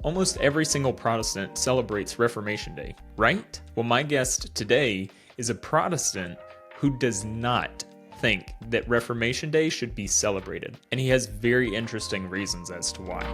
Almost every single Protestant celebrates Reformation Day, right? Well, my guest today is a Protestant who does not think that Reformation Day should be celebrated, and he has very interesting reasons as to why.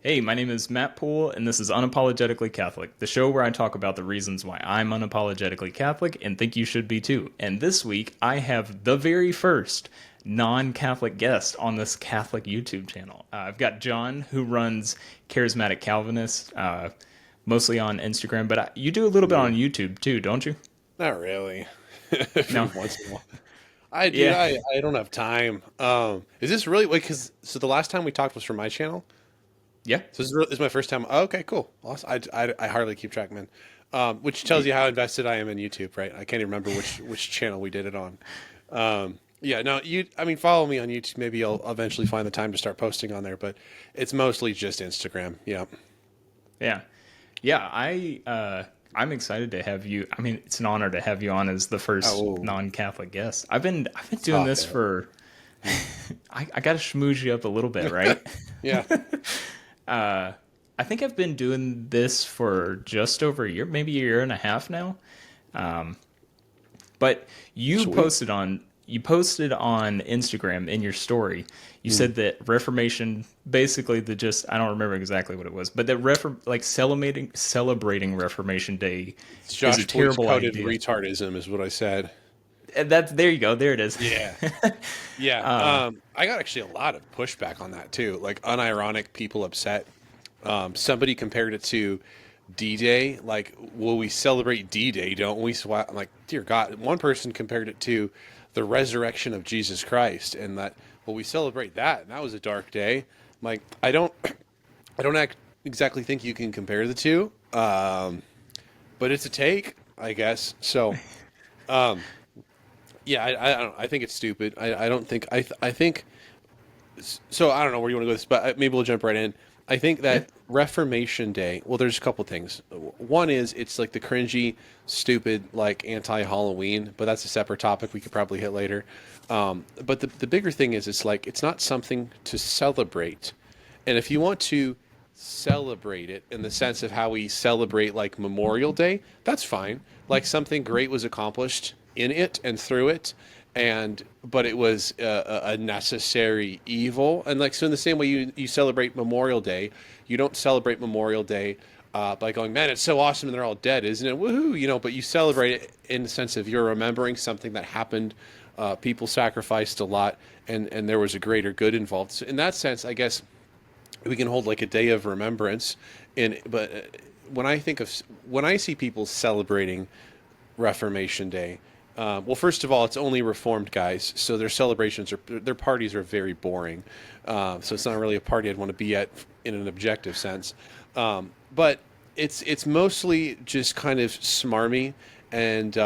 Hey, my name is Matt Poole, and this is Unapologetically Catholic, the show where I talk about the reasons why I'm unapologetically Catholic and think you should be too. And this week, I have the very first non-Catholic guest on this Catholic YouTube channel. I've got John, who runs Charismatic Calvinist, mostly on Instagram, but you do a little bit on YouTube too, don't you? Not really. Every No. once in a while. I do. Yeah. I don't have time. Is this really wait? Because so the last time we talked was from my channel. Yeah. So this is my first time. Oh, okay, cool. Awesome. I hardly keep track, man. Which tells you how invested I am in YouTube, right? I can't even remember which channel we did it on. Yeah. No. I mean, follow me on YouTube. Maybe I'll eventually find the time to start posting on there. But it's mostly just Instagram. Yeah. Yeah. Yeah, I'm excited to have you. I mean, it's an honor to have you on as the first Oh. non-Catholic guest. I've been doing Stop this it. for I got to schmooze you up a little bit, right? Yeah. I think I've been doing this for just over a year, maybe a year and a half now. But Sweet. you posted on Instagram in your story. You Hmm. said that Reformation, basically the just I don't remember exactly what it was, but that like celebrating Reformation Day It's is a Josh Boyd's terrible coded idea. retardism, is what I said. And that's there you go, there it is. Yeah. Yeah. I got actually a lot of pushback on that too. Like unironic people upset. Somebody compared it to D-Day. Like, well, we celebrate D-Day, don't we? So I'm like, dear God. One person compared it to the resurrection of Jesus Christ, and that, well, we celebrate that, and that was a dark day. I'm like, I don't exactly think you can compare the two. But it's a take, I guess. So, yeah, I don't. I think it's stupid. I don't think. I think so. I don't know where you want to go with this, but maybe we'll jump right in. I think Yeah. that Reformation Day. Well, there's a couple things. One is it's like the cringy, stupid, like anti-Halloween, but that's a separate topic we could probably hit later. But the bigger thing is it's like it's not something to celebrate, and if you want to celebrate it in the sense of how we celebrate like Memorial Day, that's fine. Like something great was accomplished in it and through it, and but it was a necessary evil. And like so, in the same way you celebrate Memorial Day, you don't celebrate Memorial Day by going, man, it's so awesome and they're all dead, isn't it? Woohoo! You know, but you celebrate it in the sense of you're remembering something that happened. People sacrificed a lot, and there was a greater good involved. So in that sense, I guess we can hold like a day of remembrance in but when I see people celebrating Reformation Day, well, first of all, it's only Reformed guys, so their parties are very boring. So it's not really a party I'd want to be at in an objective sense. But it's mostly just kind of smarmy, and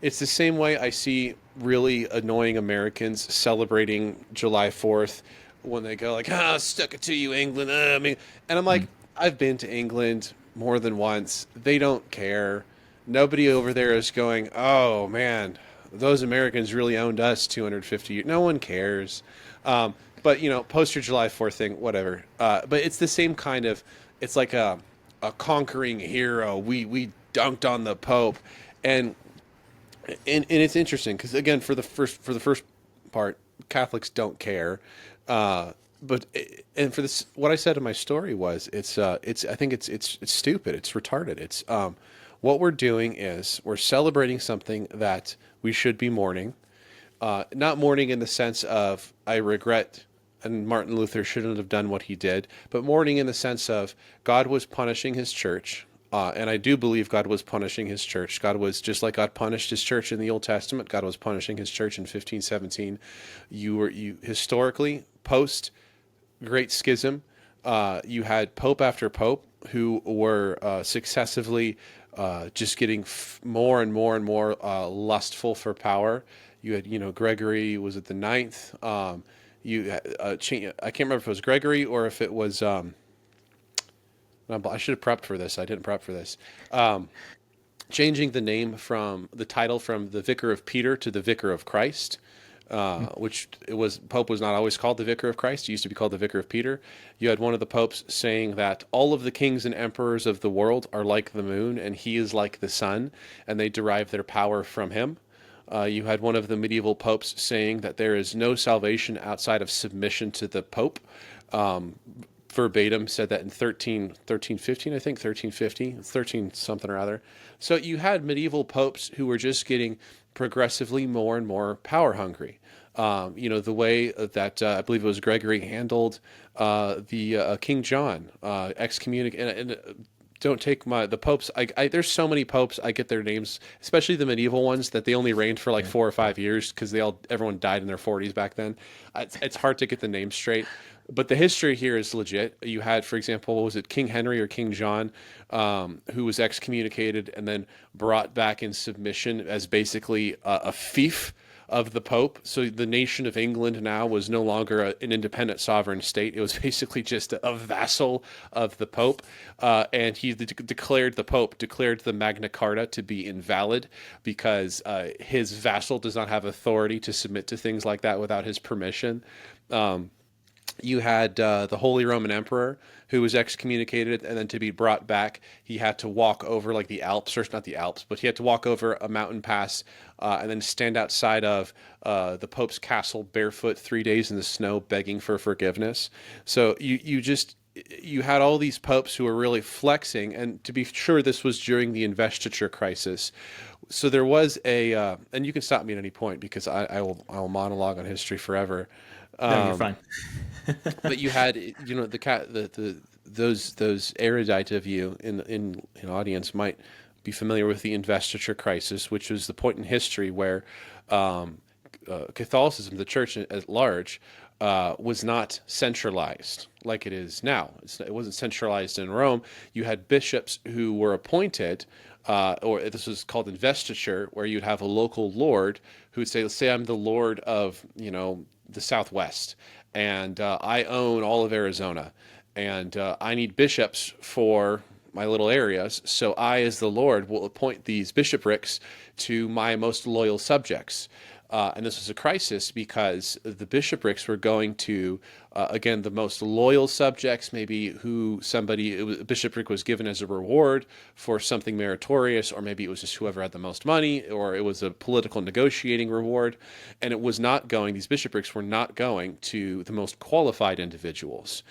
it's the same way I see really annoying Americans celebrating July 4th when they go like, "Ah, stuck it to you, England." I mean, and I'm like, I've been to England more than once. They don't care. Nobody over there is going, "Oh man, those Americans really owned us 250 years." No one cares. But you know, post your July 4th thing, whatever. But it's the same kind of. It's like a conquering hero. We dunked on the Pope, and and it's interesting because again, for the first part, Catholics don't care. But and for this, what I said in my story was it's I think it's stupid. It's retarded. It's what we're doing is we're celebrating something that we should be mourning. Not mourning in the sense of I regret and Martin Luther shouldn't have done what he did, but mourning in the sense of God was punishing his church. And I do believe God was punishing his church. God was just like God punished his church in the Old Testament. God was punishing his church in 1517. You historically post Great Schism, you had pope after pope who were successively just getting more and more and more lustful for power. You had, Gregory was at the ninth. I can't remember if it was Gregory or if it was. I should have prepped for this. I didn't prep for this. changing the name from the title from the Vicar of Peter to the Vicar of Christ, which it was Pope was not always called the Vicar of Christ. He used to be called the Vicar of Peter. You had one of the popes saying that all of the kings and emperors of the world are like the moon, and he is like the sun, and they derive their power from him. You had one of the medieval popes saying that there is no salvation outside of submission to the Pope. Verbatim said that in 1315, I think, 1350, 13 something or other. So you had medieval popes who were just getting progressively more and more power hungry. The way that I believe it was Gregory handled the King John excommunicated, and don't take the popes. There's so many popes. I get their names, especially the medieval ones, that they only reigned for like 4 or 5 years because everyone died in their 40s back then. It's hard to get the names straight. But the history here is legit. You had, for example, what was it, King Henry or King John, who was excommunicated and then brought back in submission as basically a fief of the Pope. So the nation of England now was no longer an independent sovereign state. It was basically just a vassal of the Pope. And he declared the Magna Carta to be invalid because his vassal does not have authority to submit to things like that without his permission. You had the Holy Roman Emperor who was excommunicated, and then to be brought back, he had to walk over like the Alps, or not the Alps, but he had to walk over a mountain pass and then stand outside of the Pope's castle barefoot 3 days in the snow begging for forgiveness. So you had all these popes who were really flexing, and to be sure, this was during the Investiture Crisis. So there was and you can stop me at any point because I will monologue on history forever. No, you're fine. But you had, those erudite of you in audience might be familiar with the Investiture Crisis, which was the point in history where Catholicism, the church at large, was not centralized like it is now. It wasn't centralized in Rome. You had bishops who were appointed, or this was called investiture, where you'd have a local lord who would say, let's say I'm the lord of, the Southwest, and I own all of Arizona, and I need bishops for my little areas. So I, as the Lord, will appoint these bishoprics to my most loyal subjects. And this was a crisis because the bishoprics were going to, again, the most loyal subjects, maybe a bishopric was given as a reward for something meritorious, or maybe it was just whoever had the most money, or it was a political negotiating reward. And these bishoprics were not going to the most qualified individuals.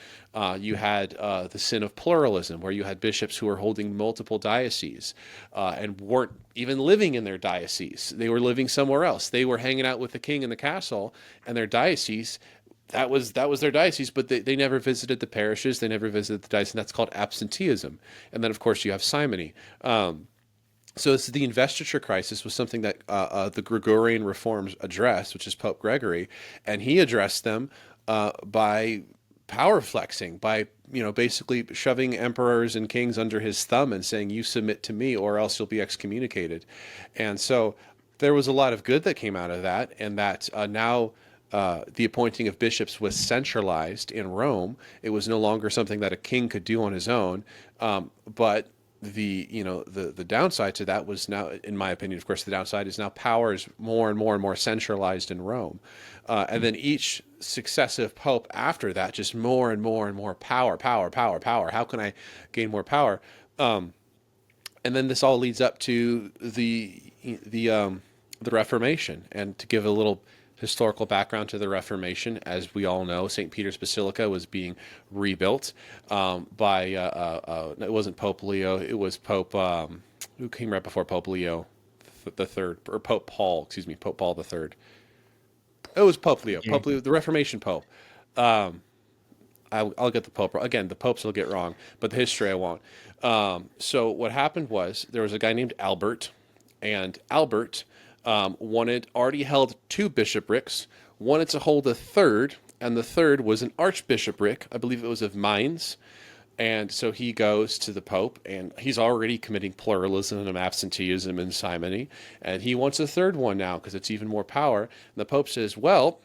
You had the sin of pluralism, where you had bishops who were holding multiple dioceses and weren't even living in their diocese. They were living somewhere else. They were hanging out with the king in the castle, and their diocese, that was their diocese, but they never visited the parishes. They never visited the diocese, and that's called absenteeism. And then, of course, you have simony. So the Investiture Crisis was something that the Gregorian reforms addressed, which is Pope Gregory, and he addressed them by power flexing, by basically shoving emperors and kings under his thumb and saying, you submit to me or else you'll be excommunicated. And so there was a lot of good that came out of that, and that now the appointing of bishops was centralized in Rome. It was no longer something that a king could do on his own, but the downside to that was now, in my opinion, of course, the downside is now power is more and more and more centralized in Rome. And then each successive pope after that, just more and more and more power. How can I gain more power? And then this all leads up to the Reformation. And to give a little historical background to the Reformation, as we all know, St. Peter's Basilica was being rebuilt by, it wasn't Pope Leo, it was Pope, who came right before Pope Leo the Third, or Pope Paul the Third. It was Pope Leo, the Reformation Pope. I'll get the Pope wrong. Again, the popes will get wrong, but the history I won't. So what happened was there was a guy named Albert, and Albert already held 2 bishoprics, wanted to hold a third, and the third was an archbishopric. I believe it was of Mainz. And so he goes to the Pope, and he's already committing pluralism and absenteeism and simony, and he wants a third one now because it's even more power. And the Pope says, well,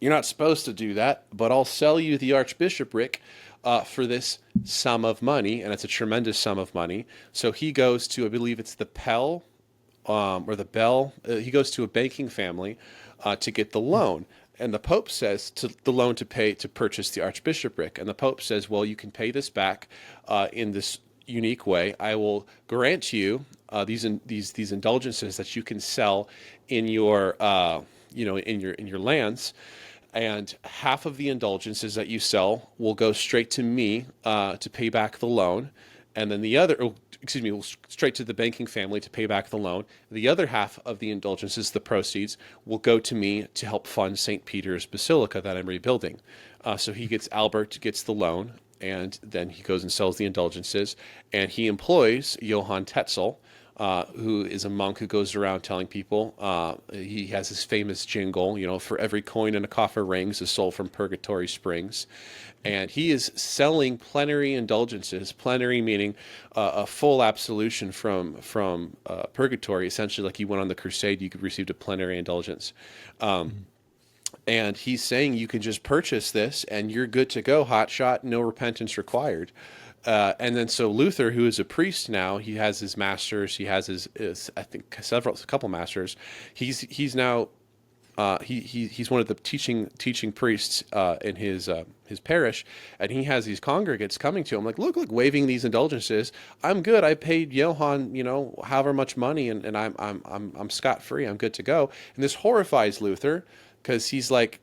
you're not supposed to do that, but I'll sell you the archbishopric for this sum of money, and it's a tremendous sum of money. So he goes to, I believe it's the Pell or the Bell. He goes to a banking family to get the loan. And the Pope says to the loan to purchase the archbishopric. And the Pope says, well, you can pay this back in this unique way. I will grant you these indulgences that you can sell in your in your lands, and half of the indulgences that you sell will go straight to me to pay back the loan, and then the other, straight to the banking family to pay back the loan. The other half of the indulgences, the proceeds, will go to me to help fund St. Peter's Basilica that I'm rebuilding. So Albert gets the loan, and then he goes and sells the indulgences, and he employs Johann Tetzel, who is a monk who goes around telling people, he has his famous jingle, for every coin in a coffer rings, a soul from purgatory springs. And he is selling plenary indulgences, plenary meaning a full absolution from purgatory. Essentially, like you went on the crusade, you could receive a plenary indulgence. And he's saying you can just purchase this and you're good to go, hot shot, no repentance required. And then so Luther, who is a priest now, he has his masters, he has his I think a couple masters. He's now he's one of the teaching priests in his parish, and he has these congregates coming to him like, look, waving these indulgences. I'm good. I paid Johann, however much money, and I'm scot free. I'm good to go. And this horrifies Luther because he's like,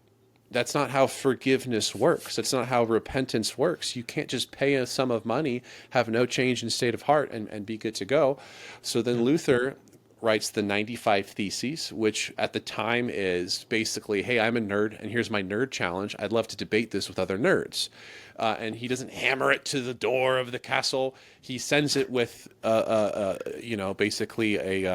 that's not how forgiveness works. That's not how repentance works. You can't just pay a sum of money, have no change in state of heart, and be good to go. So then Luther writes the 95 Theses, which at the time is basically, hey, I'm a nerd, and here's my nerd challenge. I'd love to debate this with other nerds. And he doesn't hammer it to the door of the castle. He sends it with, basically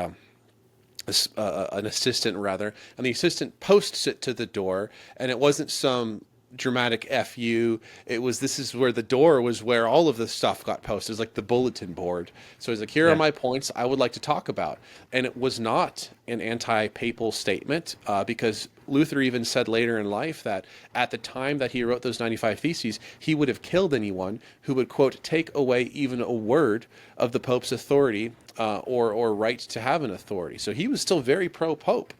an assistant rather, and the assistant posts it to the door, and it wasn't some dramatic FU. This is where the door was, where all of the stuff got posted. It was like the bulletin board. So he's like, here are my points I would like to talk about. And it was not an anti-papal statement, because Luther even said later in life that at the time that he wrote those 95 Theses, he would have killed anyone who would, quote, take away even a word of the Pope's authority or right to have an authority. So he was still very pro-Pope.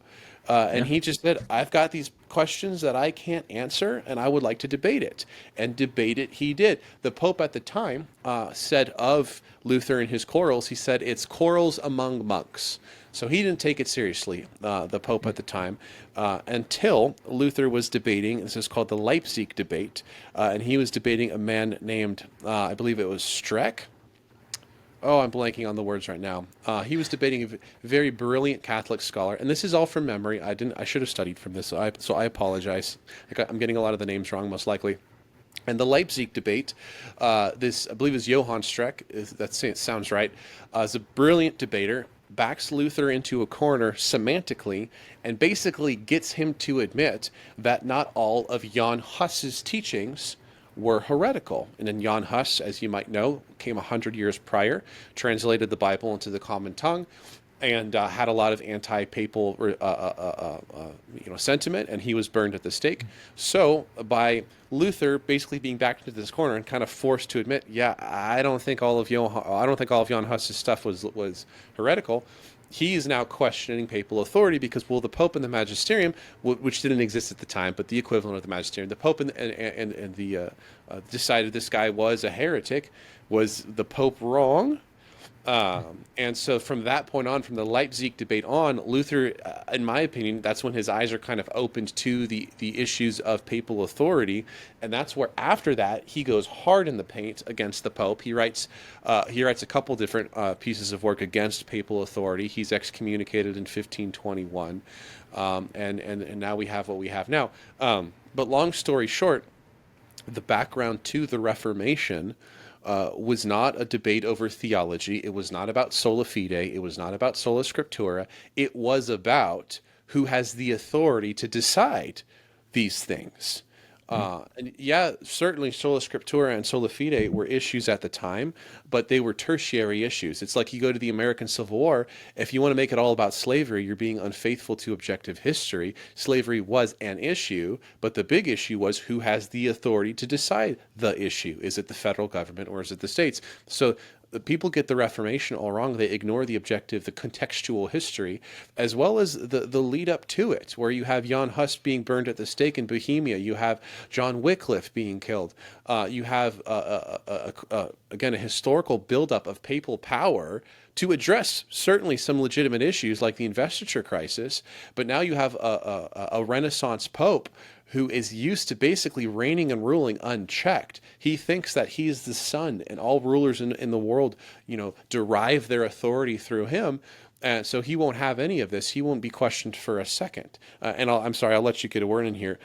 And he just said, I've got these questions that I can't answer, and I would like to debate it. And debate it he did. The Pope at the time said of Luther and his quarrels, he said, it's quarrels among monks. So he didn't take it seriously, the Pope at the time, until Luther was debating. This is called the Leipzig debate. And he was debating a man named, I believe it was Streck. Oh, I'm blanking on the words right now. He was debating a very brilliant Catholic scholar, and this is all from memory. I should have studied from this, so I apologize. I'm getting a lot of the names wrong, most likely. And the Leipzig debate, this I believe is Johann Streck. That sounds right. Is a brilliant debater, backs Luther into a corner semantically, and basically gets him to admit that not all of Jan Hus's teachings were heretical. And then Jan Hus, as you might know, came 100 years prior, translated the Bible into the common tongue, and had a lot of anti-papal sentiment, and he was burned at the stake. So by Luther basically being backed into this corner and kind of forced to admit, I don't think all of Jan Hus's stuff was heretical. He is now questioning papal authority because, the Pope and the Magisterium, which didn't exist at the time, but the equivalent of the Magisterium, the Pope and the decided this guy was a heretic. Was the Pope wrong? And so from that point on, from the Leipzig debate on, Luther, in my opinion, that's when his eyes are kind of opened to the issues of papal authority. And that's where after that, he goes hard in the paint against the Pope. He writes a couple different pieces of work against papal authority. He's excommunicated in 1521. And now we have what we have now. But long story short, the background to the Reformation was not a debate over theology. It was not about Sola Fide. It was not about Sola Scriptura. It was about who has the authority to decide these things. And yeah, certainly Sola Scriptura and Sola Fide were issues at the time, but they were tertiary issues. It's like you go to the American Civil War. If you want to make it all about slavery, you're being unfaithful to objective history. Slavery was an issue, but the big issue was who has the authority to decide the issue. Is it the federal government or is it the states? So the people get the Reformation all wrong. They ignore the objective, the contextual history, as well as the lead up to it, where you have Jan Hus being burned at the stake in Bohemia. You have John Wycliffe being killed. You have, again, a historical buildup of papal power to address certainly some legitimate issues like the Investiture Crisis. But now you have a Renaissance Pope who is used to basically reigning and ruling unchecked. He thinks that he's the son and all rulers in the world, derive their authority through him. And so he won't have any of this. He won't be questioned for a second. And I'm sorry, I'll let you get a word in here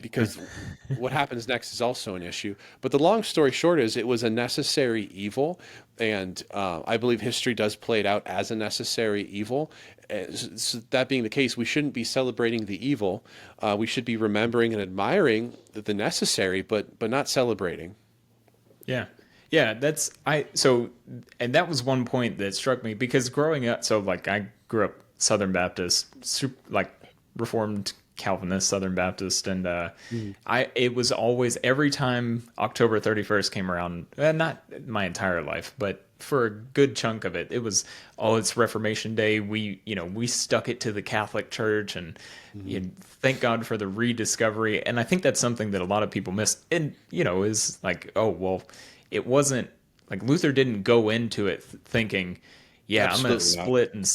because what happens next is also an issue. But the long story short is it was a necessary evil. And I believe history does play it out as a necessary evil. So that being the case, we shouldn't be celebrating the evil. We should be remembering and admiring the necessary, but not celebrating. Yeah. Yeah, and that was one point that struck me because growing up, so like I grew up Southern Baptist, like Reformed Calvinist Southern Baptist, and it was always every time October 31st came around, not my entire life, but for a good chunk of it, it was, it's Reformation Day. We stuck it to the Catholic Church, and thank God for the rediscovery. And I think that's something that a lot of people miss, and is like, oh well. It wasn't like Luther didn't go into it thinking, yeah, Absolutely I'm going to split and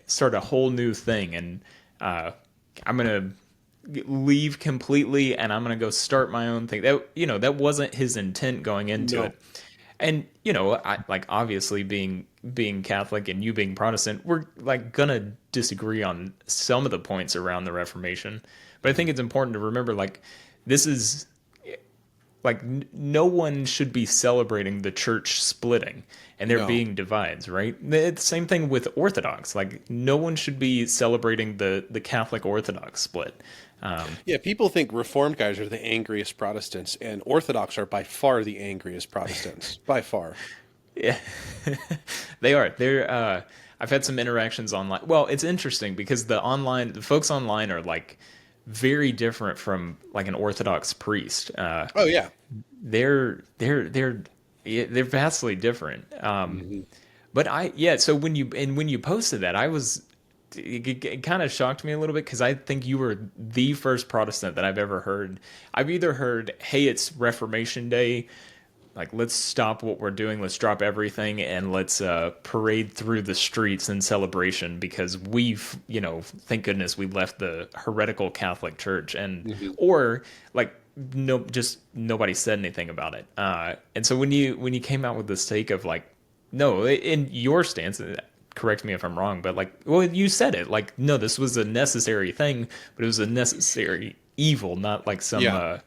start a whole new thing. And I'm going to leave completely and I'm going to go start my own thing. That wasn't his intent going into it. And, obviously being Catholic and you being Protestant, we're like going to disagree on some of the points around the Reformation. But I think it's important to remember, this is, no one should be celebrating the church splitting and there being divides, right? It's the same thing with Orthodox. No one should be celebrating the Catholic Orthodox split. Yeah, people think Reformed guys are the angriest Protestants, and Orthodox are by far the angriest Protestants. By far. Yeah, they are. I've had some interactions online. Well, it's interesting because the folks online are very different from an Orthodox priest. Oh yeah, they're vastly different. But so when you posted that, it kind of shocked me a little bit because I think you were the first Protestant that I've ever heard. I've either heard, hey, it's Reformation Day, let's stop what we're doing, let's drop everything, and let's parade through the streets in celebration because we've, thank goodness we left the heretical Catholic Church, and or just nobody said anything about it. And so when you came out with this take of no, in your stance, correct me if I'm wrong, but you said it, no, this was a necessary thing, but it was a necessary evil, not some. Yeah.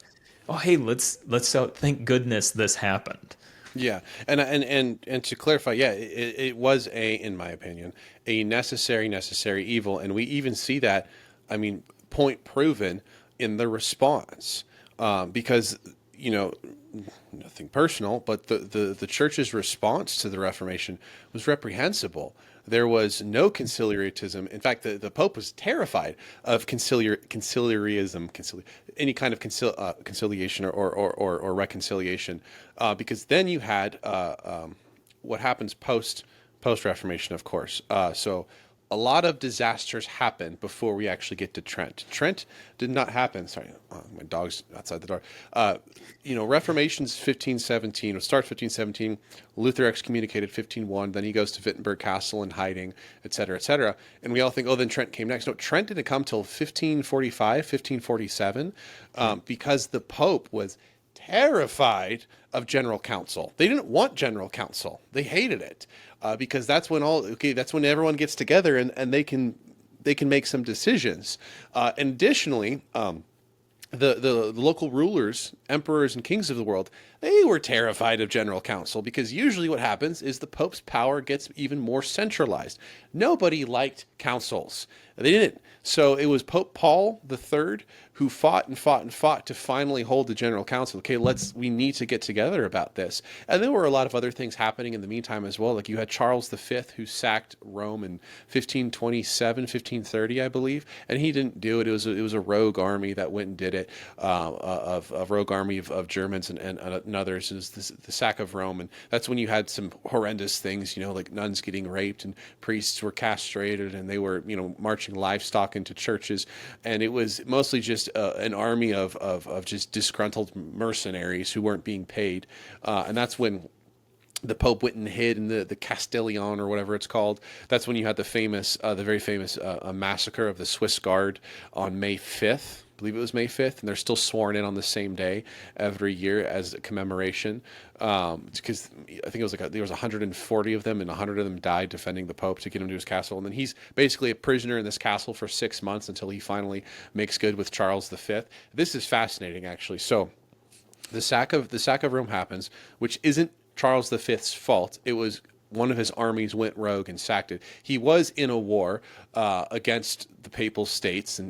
Oh, hey, let's thank goodness this happened. Yeah, and to clarify, yeah, it was in my opinion, a necessary evil, and we even see that, point proven in the response, because nothing personal, but the church's response to the Reformation was reprehensible. There was no conciliarism. In fact, the Pope was terrified of conciliarism, any kind of conciliation or reconciliation, because then you had what happens post Reformation, of course. So a lot of disasters happen before we actually get to Trent. Trent did not happen. Sorry, my dog's outside the door. Reformation's 1517. It starts 1517. Luther excommunicated 1501. Then he goes to Wittenberg Castle in hiding, et cetera, et cetera. And we all think, oh, then Trent came next. No, Trent didn't come till 1545, 1547, because the Pope was terrified of general council. They didn't want general council. They hated it because that's when everyone gets together and they can make some decisions. And additionally, the local rulers emperors and kings of the world, they were terrified of general council, because usually what happens is the Pope's power gets even more centralized. Nobody liked councils. They didn't. So it was Pope Paul the Third who fought and fought and fought to finally hold the general council. Okay, we need to get together about this. And there were a lot of other things happening in the meantime as well. Like you had Charles V, who sacked Rome in 1527, 1530, I believe, and he didn't do it. It was a rogue army that went and did it, a rogue army of Germans and others. It was the sack of Rome, and that's when you had some horrendous things, like nuns getting raped and priests were castrated, and they were, marching livestock into churches, and it was mostly just an army of just disgruntled mercenaries who weren't being paid, and that's when the Pope went and hid in the Castellion, or whatever it's called. That's when you had the very famous massacre of the Swiss Guard on May 5th. I believe it was May 5th, and they're still sworn in on the same day every year as a commemoration. Because I think it was there was 140 of them, and 100 of them died defending the Pope to get him to his castle. And then he's basically a prisoner in this castle for 6 months until he finally makes good with Charles V. This is fascinating, actually. So the sack of Rome happens, which isn't Charles V's fault. It was one of his armies went rogue and sacked it. He was in a war against the Papal States,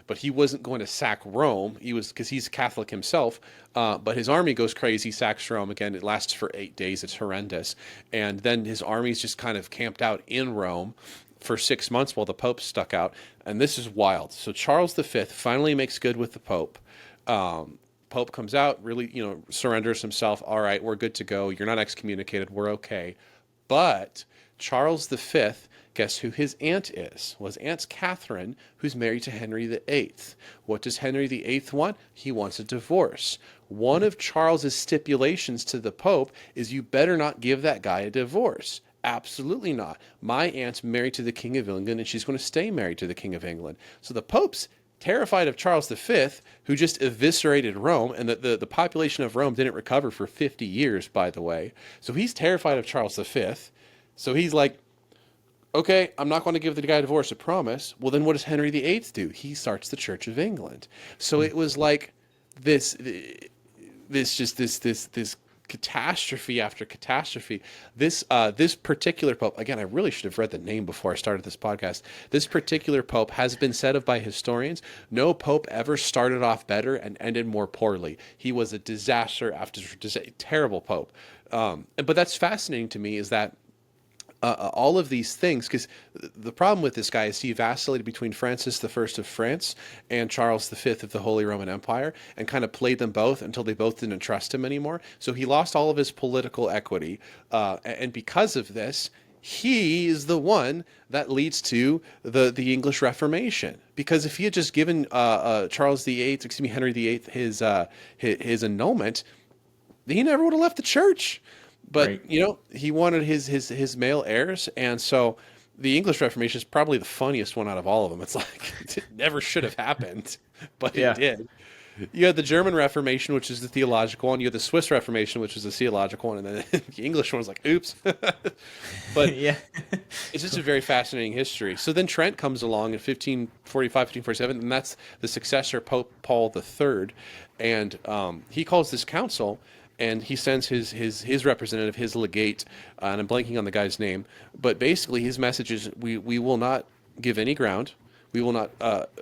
but he wasn't going to sack Rome. He was, because he's Catholic himself. But his army goes crazy, sacks Rome again. It lasts for 8 days. It's horrendous, and then his armies just kind of camped out in Rome for 6 months while the Pope stuck out. And this is wild. So Charles V finally makes good with the Pope. Pope comes out, really, surrenders himself. All right, we're good to go. You're not excommunicated. We're okay. But Charles V, guess who his aunt is? Well, his aunt's Catherine, who's married to Henry VIII. What does Henry VIII want? He wants a divorce. One of Charles's stipulations to the Pope is, you better not give that guy a divorce. Absolutely not. My aunt's married to the King of England, and she's going to stay married to the King of England. So the Pope's terrified of Charles V, who just eviscerated Rome, and the population of Rome didn't recover for 50 years, by the way. So he's terrified of Charles V. So he's like, okay, I'm not going to give the guy a divorce, I promise. Well, then what does Henry VIII do? He starts the Church of England. So it was like this catastrophe after catastrophe. This particular Pope, again, I really should have read the name before I started this podcast. This particular Pope has been said of by historians, no Pope ever started off better and ended more poorly. He was a disaster after terrible Pope. But that's fascinating to me, is that all of these things, because the problem with this guy is he vacillated between Francis I of France and Charles V of the Holy Roman Empire, and kind of played them both until they both didn't trust him anymore. So he lost all of his political equity, and because of this, he is the one that leads to the English Reformation. Because if he had just given Henry VIII his annulment, he never would have left the church. But, right. He wanted his male heirs. And so the English Reformation is probably the funniest one out of all of them. It's like, it never should have happened, but it did. You had the German Reformation, which is the theological one. You had the Swiss Reformation, which is the theological one. And then the English one was like, oops. But it's just a very fascinating history. So then Trent comes along in 1545, 1547, and that's the successor, Pope Paul III. And he calls this council, and he sends his representative, his legate, and I'm blanking on the guy's name, but basically his message is, we will not give any ground. We will not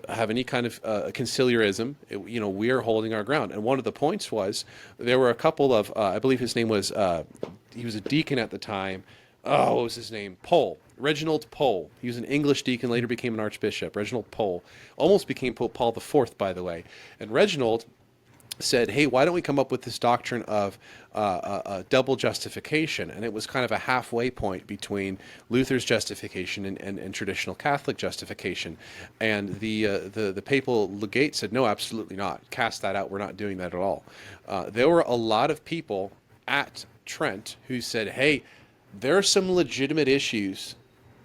have any kind of conciliarism. We are holding our ground. And one of the points was, there were a couple of, I believe his name was, he was a deacon at the time. Oh, what was his name? Reginald Pole. He was an English deacon, later became an archbishop. Reginald Pole. Almost became Pope Paul IV, by the way. And Reginald said, hey, why don't we come up with this doctrine of double justification? And it was kind of a halfway point between Luther's justification and traditional Catholic justification. And the papal legate said, no, absolutely not. Cast that out. We're not doing that at all. There were a lot of people at Trent who said, hey, there are some legitimate issues,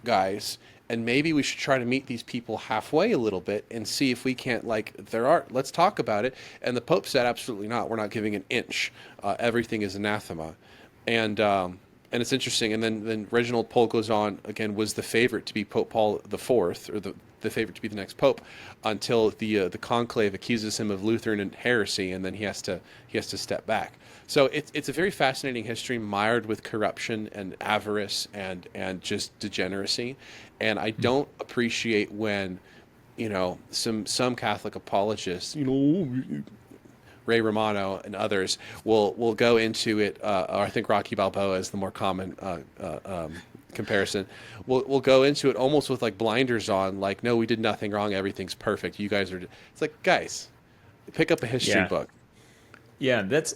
guys, and maybe we should try to meet these people halfway a little bit and see if we can't, let's talk about it. And the Pope said, absolutely not. We're not giving an inch. Everything is anathema. And it's interesting. And then Reginald Pole goes on, again, was the favorite to be Pope Paul IV, or the the favorite to be the next pope, until the conclave accuses him of Lutheran and heresy, and then he has to step back. So it's a very fascinating history, mired with corruption and avarice and just degeneracy. And I don't appreciate when, some Catholic apologists, Ray Romano and others will go into it, or I think Rocky Balboa is the more common comparison. We'll go into it almost with like blinders on, like, no, we did nothing wrong, everything's perfect. You guys are. It's like, guys, pick up a history Yeah. book. Yeah, the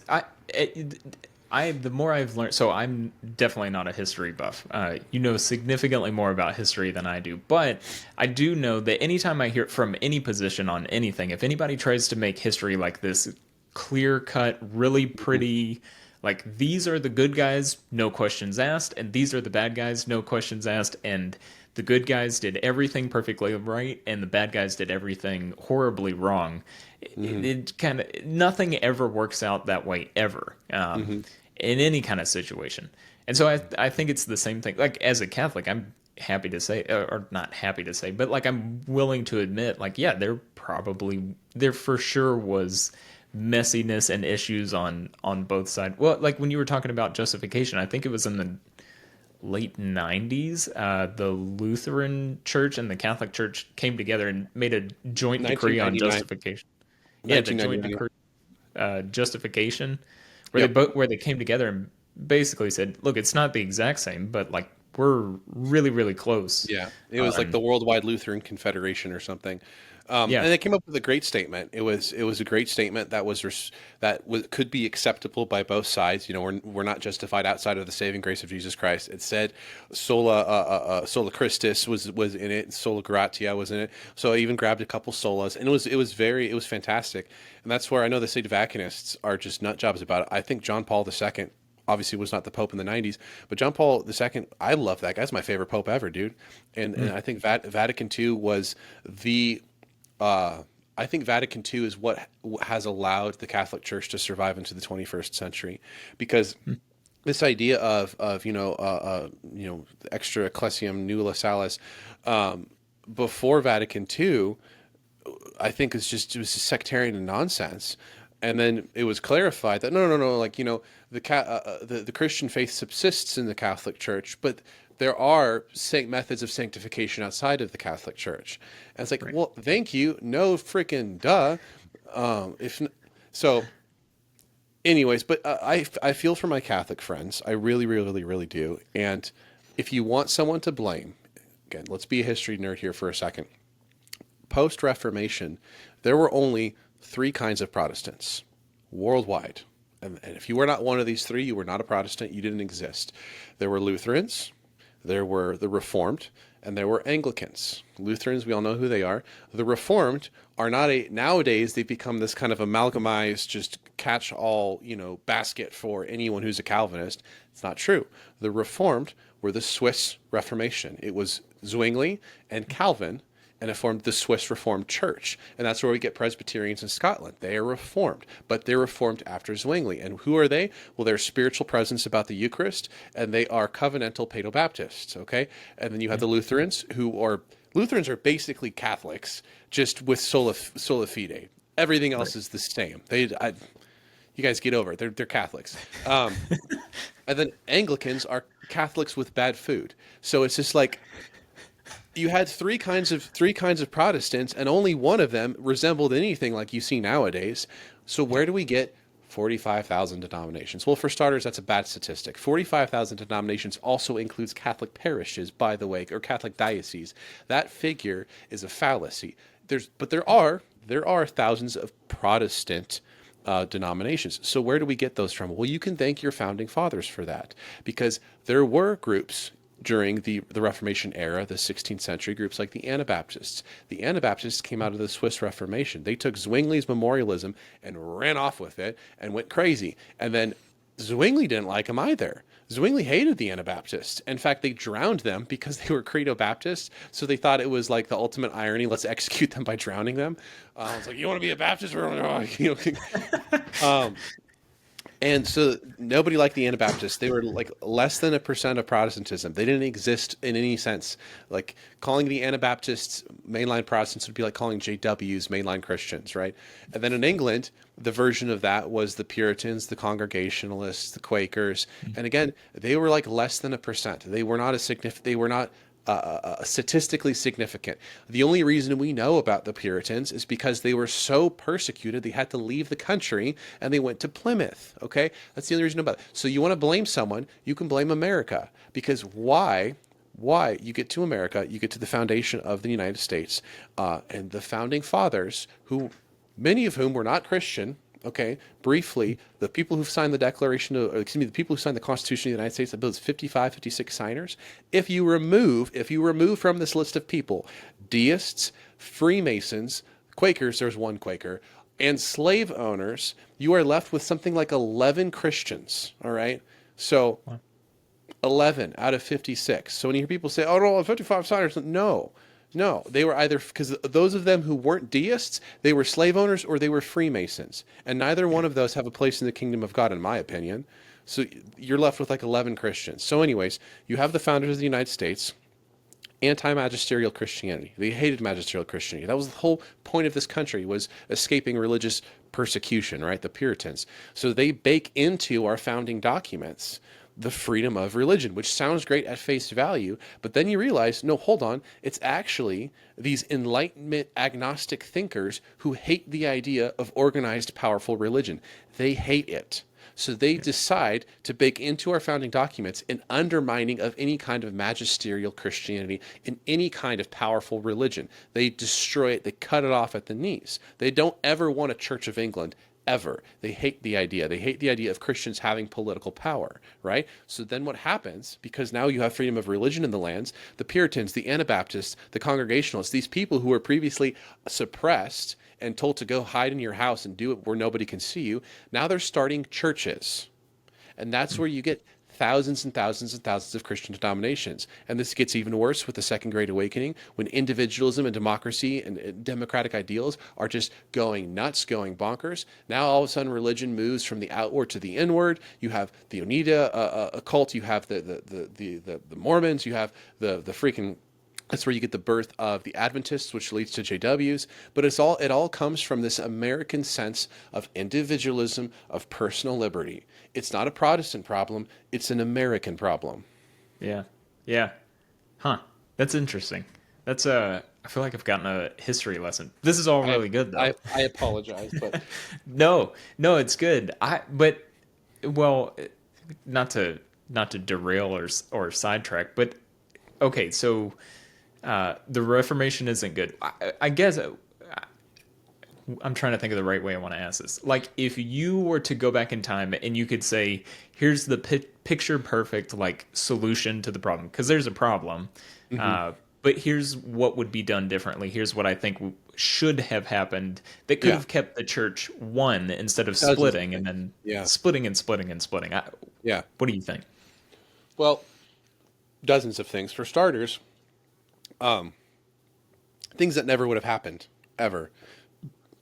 more I've learned, so I'm definitely not a history buff. You know significantly more about history than I do, but I do know that anytime I hear from any position on anything, if anybody tries to make history like this clear cut, really pretty, like these are the good guys, no questions asked, and these are the bad guys, no questions asked, and the good guys did everything perfectly right, and the bad guys did everything horribly wrong. It kind of nothing ever works out that way ever, in any kind of situation. And so I think it's the same thing. Like as a Catholic, I'm happy to say, or not happy to say, but like I'm willing to admit, like yeah, there for sure was messiness and issues on both sides. Well, like when you were talking about justification, I think it was in the late 90s, the Lutheran Church and the Catholic Church came together and made a joint decree on 1999. justification. Yeah, the joint 1999. decree, justification, Yep. where they came together and basically said, "Look, it's not the exact same, but like we're really, really close." Yeah, it was like On the Worldwide Lutheran Confederation or something, yeah, and they came up with a great statement. It was a great statement could be acceptable by both sides. We're not justified outside of the saving grace of Jesus Christ. It said, sola Christus was in it, sola gratia was in it. So I even grabbed a couple solas, and it was fantastic. And that's where I know the St. Vacanists are just nut jobs about it. I think John Paul II obviously was not the Pope in the 90s, but John Paul II, I love that guy's my favorite Pope ever, dude. And I think Vatican II was I think Vatican II is what has allowed the Catholic Church to survive into the 21st century, because this idea of extra ecclesiam nulla salus, before Vatican II, I think it was just sectarian nonsense. And then it was clarified that no, like the Christian faith subsists in the Catholic Church, but there are methods of sanctification outside of the Catholic Church. And it's like, right. well, thank you, no freaking duh. If so, anyways, but I feel for my Catholic friends, I really, really, really do. And if you want someone to blame, again, let's be a history nerd here for a second. Post-Reformation, there were only three kinds of Protestants worldwide. And if you were not one of these three, you were not a Protestant. You didn't exist. There were Lutherans, there were the Reformed, and there were Anglicans. Lutherans, we all know who they are. The Reformed are not nowadays they've become this kind of amalgamized, just catch-all, basket for anyone who's a Calvinist. It's not true. The Reformed were the Swiss Reformation. It was Zwingli and Calvin, and it formed the Swiss Reformed Church. And that's where we get Presbyterians in Scotland. They are Reformed, but they're Reformed after Zwingli. And who are they? Well, they're spiritual presence about the Eucharist, and they are covenantal Paedo-Baptists, okay? And then you have the Lutherans, Lutherans are basically Catholics, just with sola fide. Everything else is the same. You guys get over it. They're Catholics. And then Anglicans are Catholics with bad food. So it's just like, you had three kinds of Protestants, and only one of them resembled anything like you see nowadays. So where do we get 45,000 denominations? Well, for starters, that's a bad statistic. 45,000 denominations also includes Catholic parishes, by the way, or Catholic dioceses. That figure is a fallacy. But there are thousands of Protestant denominations. So where do we get those from? Well, you can thank your founding fathers for that, because there were groups during the Reformation era, the 16th century, groups like the Anabaptists. The Anabaptists came out of the Swiss Reformation. They took Zwingli's memorialism and ran off with it and went crazy. And then Zwingli didn't like them either. Zwingli hated the Anabaptists. In fact, they drowned them because they were Credo Baptists. So they thought it was like the ultimate irony. Let's execute them by drowning them. It's like, you want to be a Baptist? And so nobody liked the Anabaptists. They were like less than 1% of Protestantism. They didn't exist in any sense. Like calling the Anabaptists mainline Protestants would be like calling JWs mainline Christians, right? And then in England, the version of that was the Puritans, the Congregationalists, the Quakers. And again, they were like less than 1%. They were not a significant. They were not statistically significant. The only reason we know about the Puritans is because they were so persecuted they had to leave the country and they went to Plymouth. Okay, that's the only reason about it. So you want to blame someone, you can blame America, because why? Why you get to America, you get to the foundation of the United States, and the founding fathers, who many of whom were not Christian. Okay, briefly, the people who signed the Declaration, the people who signed the Constitution of the United States, I believe it's 55, 56 signers. If you remove from this list of people deists, Freemasons, Quakers, there's one Quaker, and slave owners, you are left with something like 11 Christians. All right, so 11 out of 56. So when you hear people say, "Oh no, 55 signers," no, they were either, because those of them who weren't deists, they were slave owners or they were Freemasons. And neither one of those have a place in the kingdom of God, in my opinion. So you're left with like 11 Christians. So anyways, you have the founders of the United States, anti-magisterial Christianity. They hated magisterial Christianity. That was the whole point of this country, was escaping religious persecution, right? The Puritans. So they bake into our founding documents the freedom of religion, which sounds great at face value, but then you realize, no, hold on, it's actually these Enlightenment agnostic thinkers who hate the idea of organized, powerful religion. They hate it. So they decide to bake into our founding documents an undermining of any kind of magisterial Christianity in any kind of powerful religion. They destroy it. They cut it off at the knees. They don't ever want a Church of England. Ever. They hate the idea. They hate the idea of Christians having political power, right? So then what happens, because now you have freedom of religion in the lands, the Puritans, the Anabaptists, the Congregationalists, these people who were previously suppressed and told to go hide in your house and do it where nobody can see you, now they're starting churches. And that's where you get thousands and thousands and thousands of Christian denominations. And this gets even worse with the Second Great Awakening, when individualism and democracy and democratic ideals are just going nuts, going bonkers. Now all of a sudden religion moves from the outward to the inward. You have the Oneida cult, you have the Mormons, you have the freaking. That's where you get the birth of the Adventists, which leads to JWs. But it all comes from this American sense of individualism, of personal liberty. It's not a Protestant problem. It's an American problem. Yeah. Yeah. Huh. That's interesting. That's I feel like I've gotten a history lesson. This is all really good though. I apologize, but No, it's good. Well, not to derail or sidetrack, but okay, so the Reformation isn't good. I guess I'm trying to think of the right way I want to ask this. Like, if you were to go back in time and you could say, here's the picture perfect like solution to the problem, because there's a problem, but here's what would be done differently. Here's what I think should have happened that could have kept the church one instead of splitting and then splitting and splitting and splitting. What do you think? Well, dozens of things. For starters, things that never would have happened ever.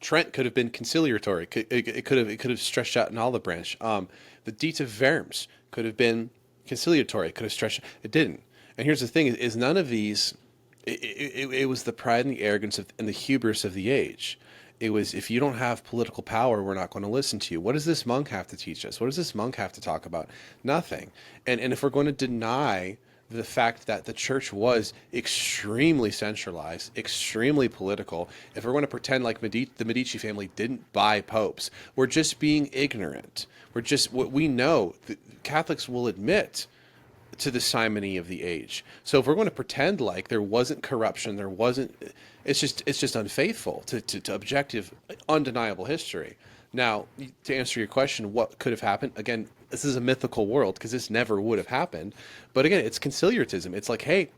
Trent could have been conciliatory. It could have stretched out an olive branch. The Diet of Worms could have been conciliatory. It could have stretched. It didn't. And here's the thing: is none of these. It was the pride and the arrogance and the hubris of the age. It was, if you don't have political power, we're not going to listen to you. What does this monk have to teach us? What does this monk have to talk about? Nothing. And if we're going to deny the fact that the church was extremely centralized, extremely political, if we're going to pretend like the Medici family didn't buy popes, we're just being ignorant. We know that Catholics will admit to the simony of the age. So if we're going to pretend like there wasn't corruption, it's just unfaithful to objective, undeniable history. Now, to answer your question, what could have happened? Again, this is a mythical world because this never would have happened. But again, it's conciliarism. It's like, hey,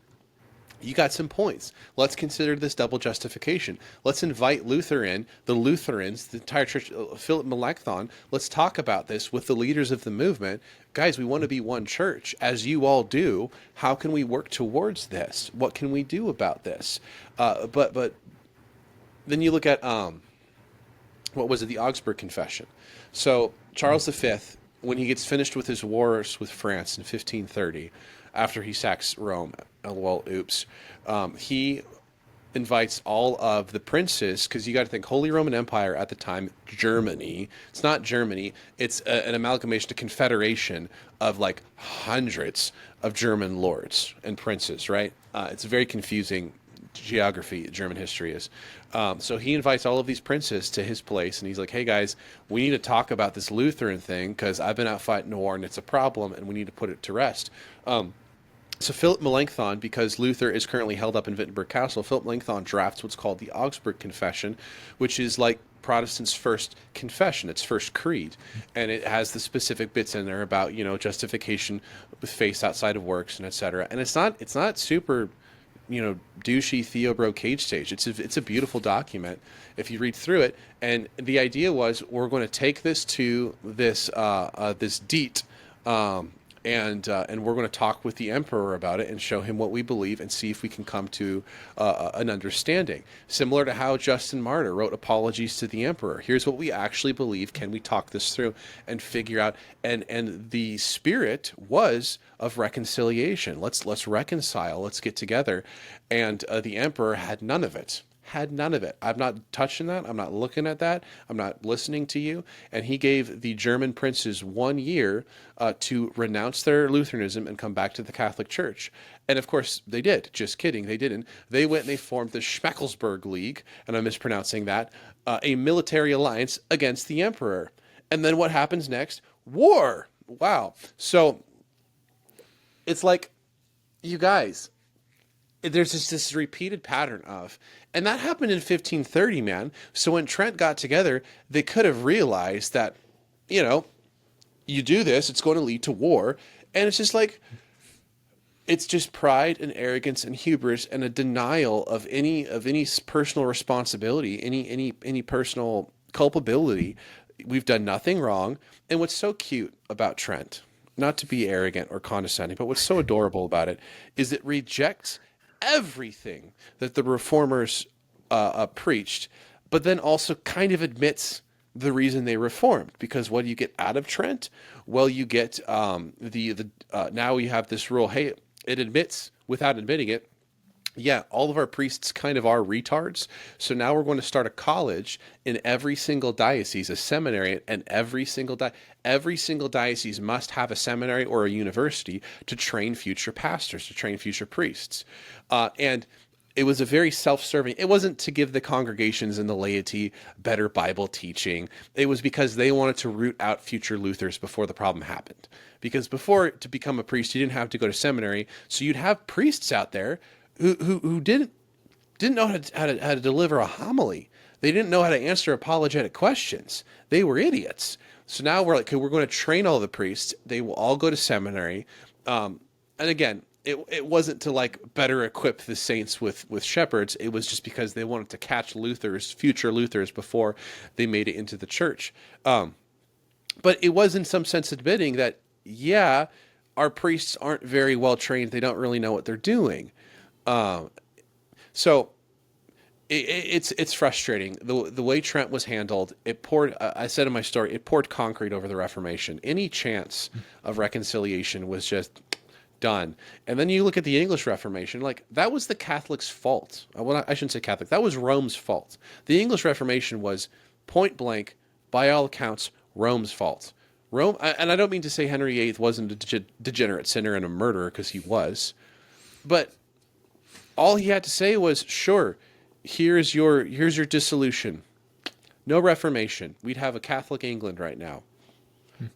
you got some points. Let's consider this double justification. Let's invite Luther in, the Lutherans, the entire church, Philip Melanchthon. Let's talk about this with the leaders of the movement. Guys, we want to be one church, as you all do. How can we work towards this? What can we do about this? But then you look at, what was it, the Augsburg Confession. So Charles V when he gets finished with his wars with France in 1530, after he sacks Rome, well, oops, he invites all of the princes, because you got to think Holy Roman Empire at the time, Germany. It's not Germany. It's an amalgamation, a confederation of like hundreds of German lords and princes, right? It's a very confusing geography, German history is. So he invites all of these princes to his place, and he's like, hey guys, we need to talk about this Lutheran thing, because I've been out fighting a war and it's a problem and we need to put it to rest. So Philip Melanchthon, because Luther is currently held up in Wittenberg Castle, Philip Melanchthon drafts what's called the Augsburg Confession, which is like Protestants' first confession, its first creed, and it has the specific bits in there about, you know, justification with faith outside of works and etc. And it's not super, you know, douchey Theobro cage stage. It's a beautiful document if you read through it. And the idea was, we're going to take this to this this Diet. And we're going to talk with the emperor about it and show him what we believe and see if we can come to an understanding. Similar to how Justin Martyr wrote Apologist to the emperor. Here's what we actually believe. Can we talk this through and figure out? And the spirit was of reconciliation. Let's reconcile. Let's get together. And the emperor had none of it. Had none of it. I'm not touching that. I'm not looking at that. I'm not listening to you. And he gave the German princes 1 year to renounce their Lutheranism and come back to the Catholic Church. And of course they did. Just kidding. They didn't. They went and they formed the Schmeckelsburg League, and I'm mispronouncing that, a military alliance against the emperor. And then what happens next? War. Wow. So it's like, you guys, there's just this repeated pattern of, and that happened in 1530, man. So when Trent got together, they could have realized that, you know, you do this, it's going to lead to war. And it's just like, it's just pride and arrogance and hubris and a denial of any personal responsibility, any personal culpability. We've done nothing wrong. And what's so cute about Trent, not to be arrogant or condescending, but what's so adorable about it is it rejects everything that the reformers preached, but then also kind of admits the reason they reformed. Because what do you get out of Trent? Well, you get now we have this rule. Hey, it admits without admitting it. Yeah, all of our priests kind of are retards. So now we're going to start a college in every single diocese, a seminary, and every single diocese must have a seminary or a university to train future pastors, to train future priests. And it was a very self-serving. It wasn't to give the congregations and the laity better Bible teaching. It was because they wanted to root out future Luthers before the problem happened. Because before, to become a priest, you didn't have to go to seminary. So you'd have priests out there who didn't know how to deliver a homily. They didn't know how to answer apologetic questions. They were idiots. So now we're like, okay, we're going to train all the priests. They will all go to seminary. And again, it wasn't to like better equip the saints with shepherds. It was just because they wanted to catch future Luthers before they made it into the church. But it was in some sense admitting that, yeah, our priests aren't very well trained. They don't really know what they're doing. So it's frustrating the way Trent was handled. It poured, I said in my story, it poured concrete over the Reformation. Any chance of reconciliation was just done. And then you look at the English Reformation, like that was the Catholics' fault. Well, I shouldn't say Catholic. That was Rome's fault. The English Reformation was point blank, by all accounts, Rome's fault. Rome, and I don't mean to say Henry VIII wasn't a degenerate sinner and a murderer, because he was, but all he had to say was, sure, here's your dissolution. No Reformation. We'd have a Catholic England right now.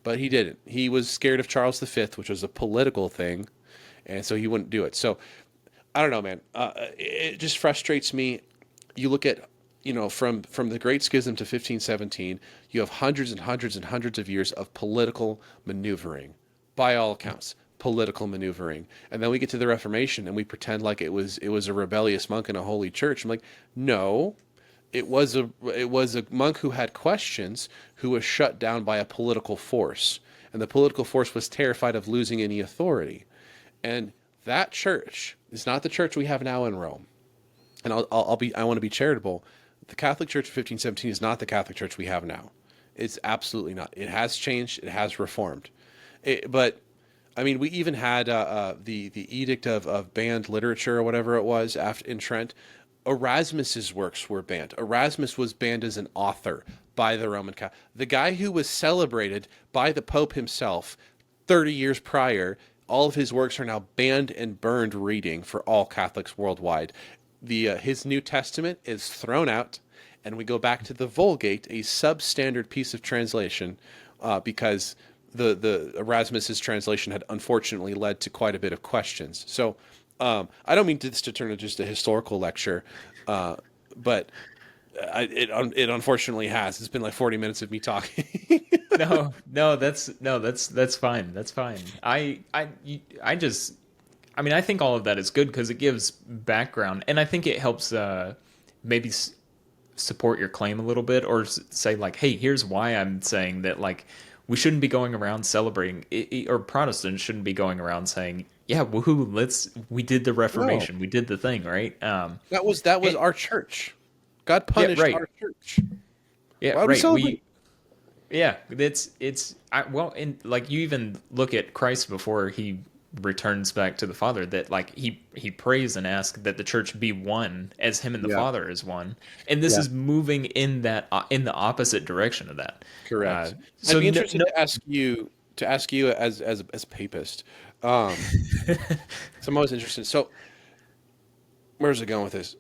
But he didn't. He was scared of Charles V, which was a political thing, and so he wouldn't do it. So, I don't know, man. It just frustrates me. You look at, you know, from the Great Schism to 1517, you have hundreds and hundreds and hundreds of years of political maneuvering, by all accounts. Political maneuvering. And then we get to the Reformation and we pretend like it was a rebellious monk in a holy church. I'm like, no, it was a monk who had questions, who was shut down by a political force. And the political force was terrified of losing any authority. And that church is not the church we have now in Rome. And I want to be charitable. The Catholic Church of 1517 is not the Catholic Church we have now. It's absolutely not. It has changed. It has reformed. But I mean, we even had the edict of banned literature or whatever it was after in Trent. Erasmus's works were banned. Erasmus was banned as an author by the Roman Catholic. The guy who was celebrated by the Pope himself 30 years prior, all of his works are now banned and burned reading for all Catholics worldwide. His New Testament is thrown out, and we go back to the Vulgate, a substandard piece of translation, because the Erasmus's translation had unfortunately led to quite a bit of questions. So I don't mean this to turn into just a historical lecture, but it unfortunately has. It's been like 40 minutes of me talking. That's fine. That's fine. I mean, I think all of that is good because it gives background, and I think it helps maybe support your claim a little bit, or say like, hey, here's why I'm saying that like we shouldn't be going around celebrating, or Protestants shouldn't be going around saying, yeah, woohoo, we did the No, Reformation, we did the thing, right? that was our church. God Yeah, punished right. our church. Yeah, Why would we right. celebrate? Yeah, well, and like you even look at Christ before he returns back to the Father, that like he prays and asks that the church be one as him and the Yeah, Father is one, and this yeah, is moving in that in the opposite direction of that. correct. I'd So be no, interested to ask you as papist. Um, so I'm always interested. So where's it going with this?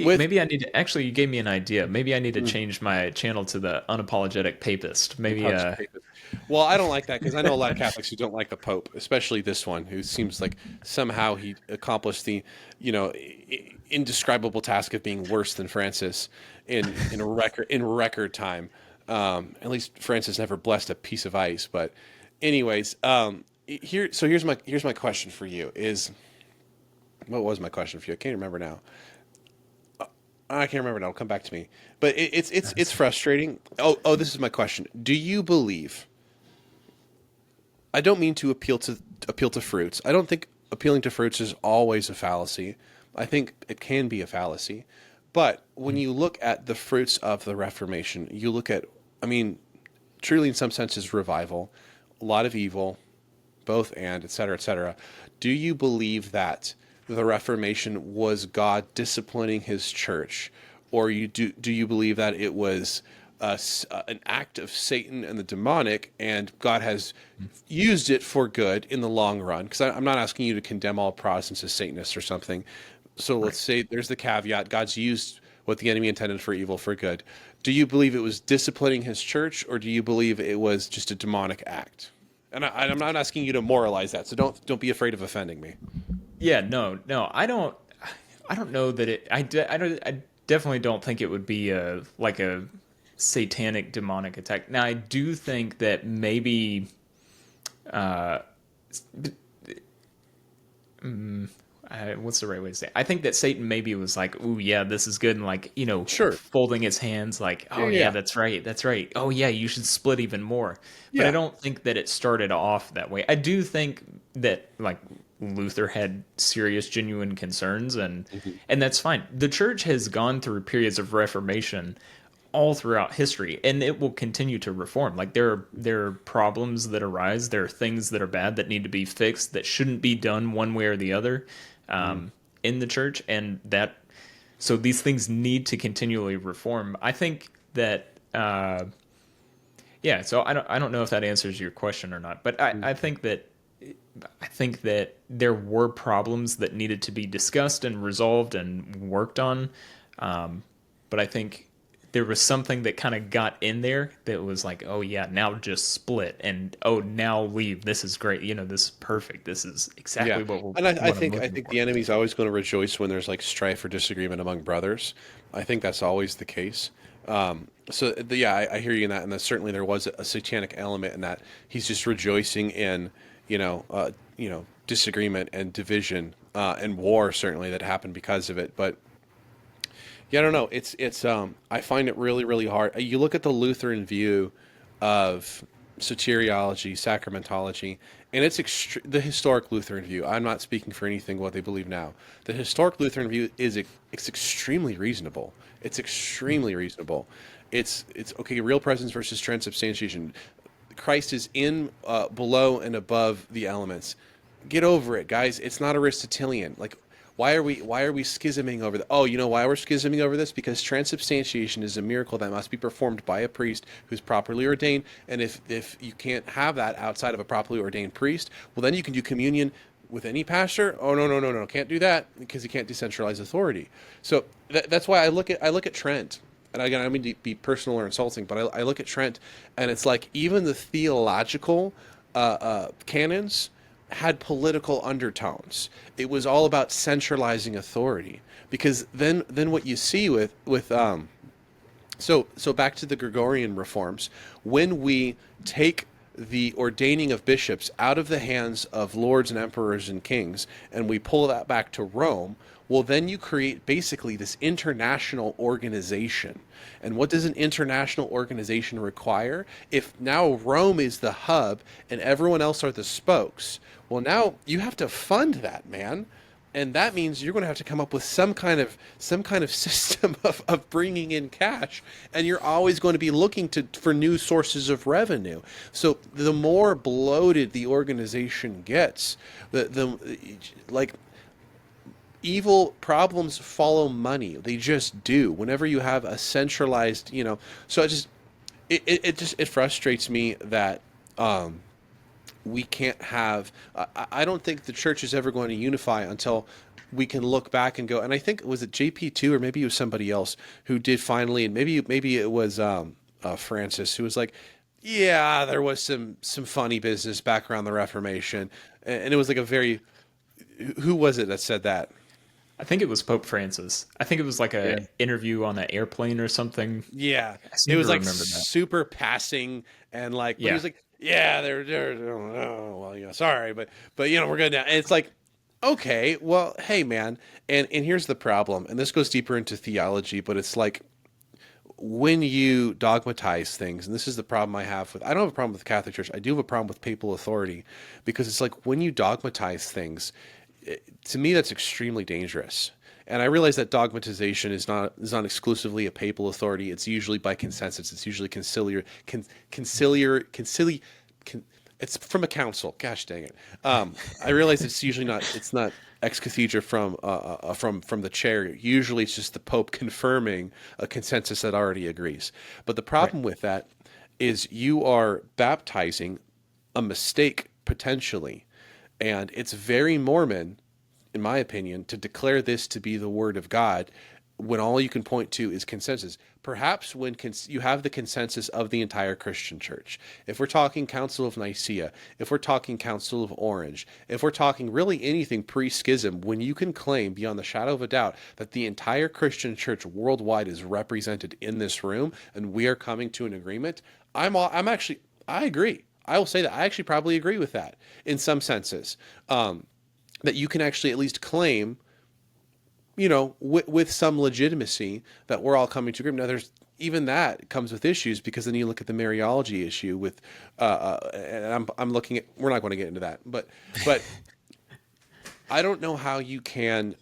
With maybe I need to actually. You gave me an idea. Maybe I need to mm, change my channel to the unapologetic papist. the Maybe Pope's papist. Well, I don't like that because I know a lot of Catholics who don't like the Pope, especially this one, who seems like somehow he accomplished the, indescribable task of being worse than Francis in record time. At least Francis never blessed a piece of ice. But, anyways, here's my question for you is what was my question for you? I can't remember now. I can't remember now. It'll come back to me. But it's frustrating. Oh, this is my question. Do you believe? I don't mean to appeal to fruits. I don't think appealing to fruits is always a fallacy. I think it can be a fallacy. But when you look at the fruits of the Reformation, you look at, I mean, truly in some senses revival, a lot of evil, both and, et cetera, et cetera. Do you believe that the Reformation was God disciplining his church? Or do you believe that it was an act of Satan and the demonic, and God has used it for good in the long run? Because I'm not asking you to condemn all Protestants as Satanists or something. So right. let's say there's the caveat: God's used what the enemy intended for evil for good. Do you believe it was disciplining his church, or do you believe it was just a demonic act? And I'm not asking you to moralize that, so don't be afraid of offending me. Yeah, no, I don't know that I definitely don't think it would be a satanic demonic attack. Now, I do think that maybe, uh, what's the right way to say it? I think that Satan maybe was like, "Ooh, yeah, this is good," and like, Sure. folding his hands, like, Yeah. "Oh yeah, Yeah. that's right, that's right. Oh yeah, you should split even more." But I Yeah. don't think that it started off that way. I do think that like Luther had serious, genuine concerns, Mhm. and that's fine. The church has gone through periods of reformation all throughout history, and it will continue to reform. Like there are problems that arise, there are things that are bad that need to be fixed, that shouldn't be done one way or the other, Mhm. in the church, and that so these things need to continually reform. I think that yeah. So I don't know if that answers your question or not, but Mhm. I think that there were problems that needed to be discussed and resolved and worked on. But I think there was something that kind of got in there that was like, oh yeah, now just split, and oh now leave. This is great. This is perfect. This is Yeah, exactly and I what I'm think I looking think for. the enemy's always going to rejoice when there's like strife or disagreement among brothers. I think that's always the case. Yeah, I hear you in that, and that certainly there was a satanic element in that. He's just rejoicing in disagreement and division and war certainly that happened because of it. But yeah, I don't know. I find it really really hard. You look at the Lutheran view of soteriology, sacramentology, and it's the historic Lutheran view. I'm not speaking for anything what they believe now. The historic Lutheran view it's extremely reasonable. It's extremely reasonable. It's okay. Real presence versus transubstantiation. Christ is in, below, and above the elements. Get over it, guys. It's not Aristotelian. Like, why are we schisming over that? Oh, you know why we're schisming over this? Because transubstantiation is a miracle that must be performed by a priest who's properly ordained. And if you can't have that outside of a properly ordained priest, well, then you can do communion with any pastor. Oh, no, no, no, no, can't do that because you can't decentralize authority. So that's why I look at Trent. And again, I don't mean to be personal or insulting, but I look at Trent, and it's like even the theological canons had political undertones. It was all about centralizing authority, because then what you see so back to the Gregorian reforms, when we take the ordaining of bishops out of the hands of lords and emperors and kings, and we pull that back to Rome, well, then you create basically this international organization. And what does an international organization require? If now Rome is the hub and everyone else are the spokes, well, now you have to fund that, man. And that means you're going to have to come up with some kind of system of bringing in cash, and you're always going to be looking for new sources of revenue. So the more bloated the organization gets, the like evil problems follow money. They just do. Whenever you have a centralized, so it frustrates me that we can't have. I don't think the church is ever going to unify until we can look back and go. And I think, was it JP2 or maybe it was somebody else who did finally, and maybe it was Francis, who was like, yeah, there was some funny business back around the Reformation, and it was like a very, who was it that said that? I think it was Pope Francis. I think it was like Yeah. a interview on an airplane or something. Yeah, I it seem was to like remember that. super passing, and like, but he Yeah. was like, yeah, they're oh, well, sorry, but we're good now. And it's like, okay, well, hey, man, and here's the problem, and this goes deeper into theology, but it's like when you dogmatize things, and this is the problem I have with, I don't have a problem with the Catholic Church. I do have a problem with papal authority, because it's like when you dogmatize things, to me, that's extremely dangerous. And I realize that dogmatization is not exclusively a papal authority. It's usually by consensus. It's usually it's from a council. Gosh dang it! I realize it's usually not. It's not ex cathedra from the chair. Usually, it's just the Pope confirming a consensus that already agrees. But the problem with that is you are baptizing a mistake potentially, and it's very Mormon, in my opinion, to declare this to be the word of God when all you can point to is consensus. Perhaps when you have the consensus of the entire Christian church. If we're talking Council of Nicaea, if we're talking Council of Orange, if we're talking really anything pre-schism, when you can claim beyond the shadow of a doubt that the entire Christian church worldwide is represented in this room and we are coming to an agreement, I agree. I will say that I actually probably agree with that in some senses. That you can actually at least claim, with some legitimacy, that we're all coming to agreement. Now, there's even that comes with issues, because then you look at the Mariology issue with, and I'm looking at. We're not going to get into that, but I don't know how you can,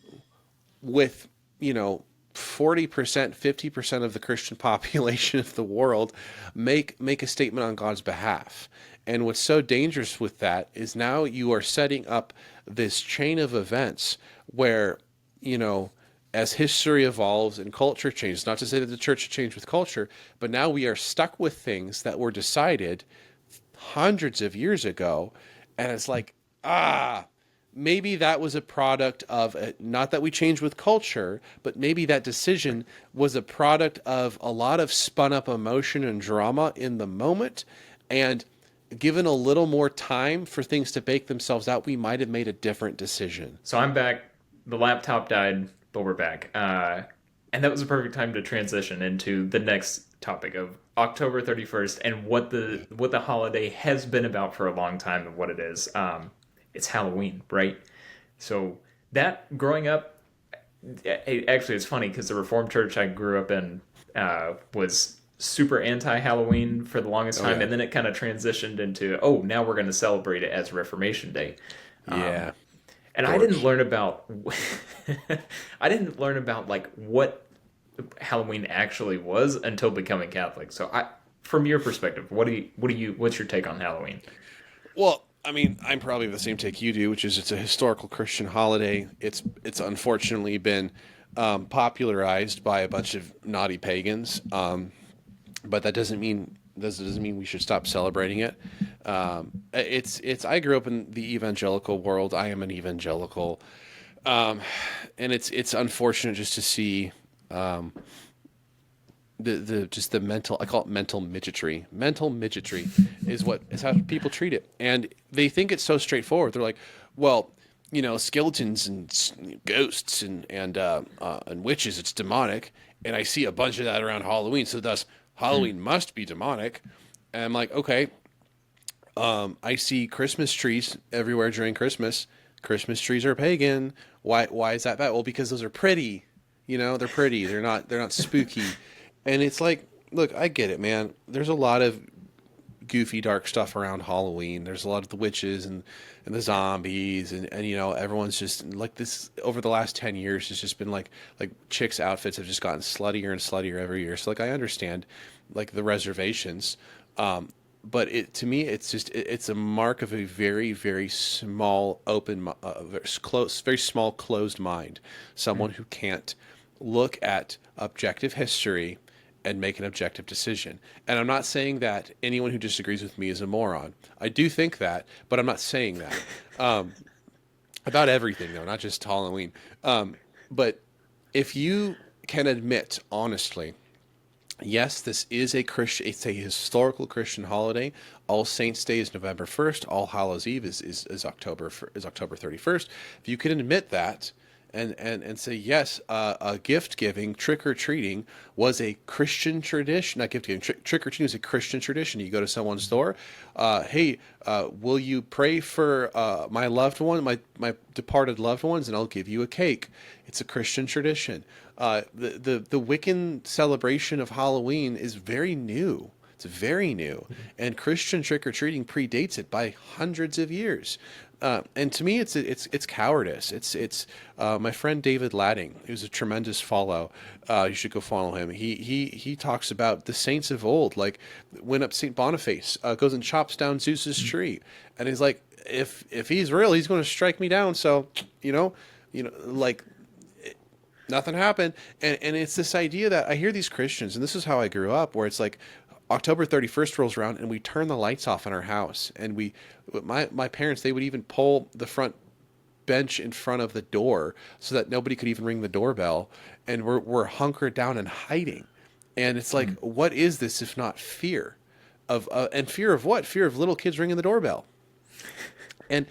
with 40%, 50% of the Christian population of the world, make a statement on God's behalf. And what's so dangerous with that is now you are setting up this chain of events where, as history evolves and culture changes, not to say that the church changed with culture, but now we are stuck with things that were decided hundreds of years ago. And it's like, maybe that was a product of, not that we changed with culture, but maybe that decision was a product of a lot of spun up emotion and drama in the moment. And given a little more time for things to bake themselves out, we might have made a different decision. So I'm back. The laptop died, but we're back. And that was a perfect time to transition into the next topic of October 31st and what the holiday has been about for a long time and what it is. It's Halloween, right? So that, growing up, actually it's funny because the Reformed church I grew up in was super anti-Halloween for the longest Oh time, yeah. and then it kind of transitioned into, oh, now we're going to celebrate it as Reformation Day. Yeah. And I didn't Dorks. learn about I didn't learn about like what Halloween actually was until becoming Catholic. So from your perspective, what's your take on Halloween? Well, I mean, I'm probably the same take you do, which is it's a historical Christian holiday. It's unfortunately been popularized by a bunch of naughty pagans, but that doesn't mean we should stop celebrating it. It's. I grew up in the evangelical world. I am an evangelical, and it's unfortunate just to see the just the mental, I call it mental midgetry. Mental midgetry is how people treat it, and they think it's so straightforward. They're like, well, skeletons and ghosts and witches, it's demonic, and I see a bunch of that around Halloween, so thus Halloween must be demonic. And I'm like, okay, I see Christmas trees everywhere during Christmas. Christmas trees are pagan. Why is that bad? Well, because those are pretty. They're pretty. They're not spooky. And it's like, look, I get it, man. There's a lot of goofy, dark stuff around Halloween. There's a lot of the witches and the zombies and everyone's just like this over the last 10 years has just been like chicks' outfits have just gotten sluttier and sluttier every year. So like I understand like the reservations. But to me, it's a mark of a very, very small, very small, closed mind. Someone who can't look at objective history and make an objective decision. And I'm not saying that anyone who disagrees with me is a moron. I do think that, but I'm not saying that about everything, though, not just Halloween. But if you can admit honestly, yes, this is a Christian. It's a historical Christian holiday. All Saints' Day is November 1st. All Hallows' Eve is October 31st. If you can admit that and say yes, gift giving, trick or treating was a Christian tradition. Not gift giving, trick or treating is a Christian tradition. You go to someone's door. Hey, will you pray for my loved one, my departed loved ones, and I'll give you a cake. It's a Christian tradition. The Wiccan celebration of Halloween is very new. It's very new, and Christian trick or treating predates it by hundreds of years. And to me, it's cowardice. It's my friend David Ladding, who's a tremendous follow. You should go follow him. He talks about the saints of old, like when up Saint Boniface goes and chops down Zeus's tree, and he's like, if he's real, he's going to strike me down. So like nothing happened. And it's this idea that I hear these Christians, and this is how I grew up, where it's like October 31st rolls around and we turn the lights off in our house. And my parents, they would even pull the front bench in front of the door so that nobody could even ring the doorbell. And we're hunkered down and hiding. And it's like, what is this if not fear? And fear of what? Fear of little kids ringing the doorbell. And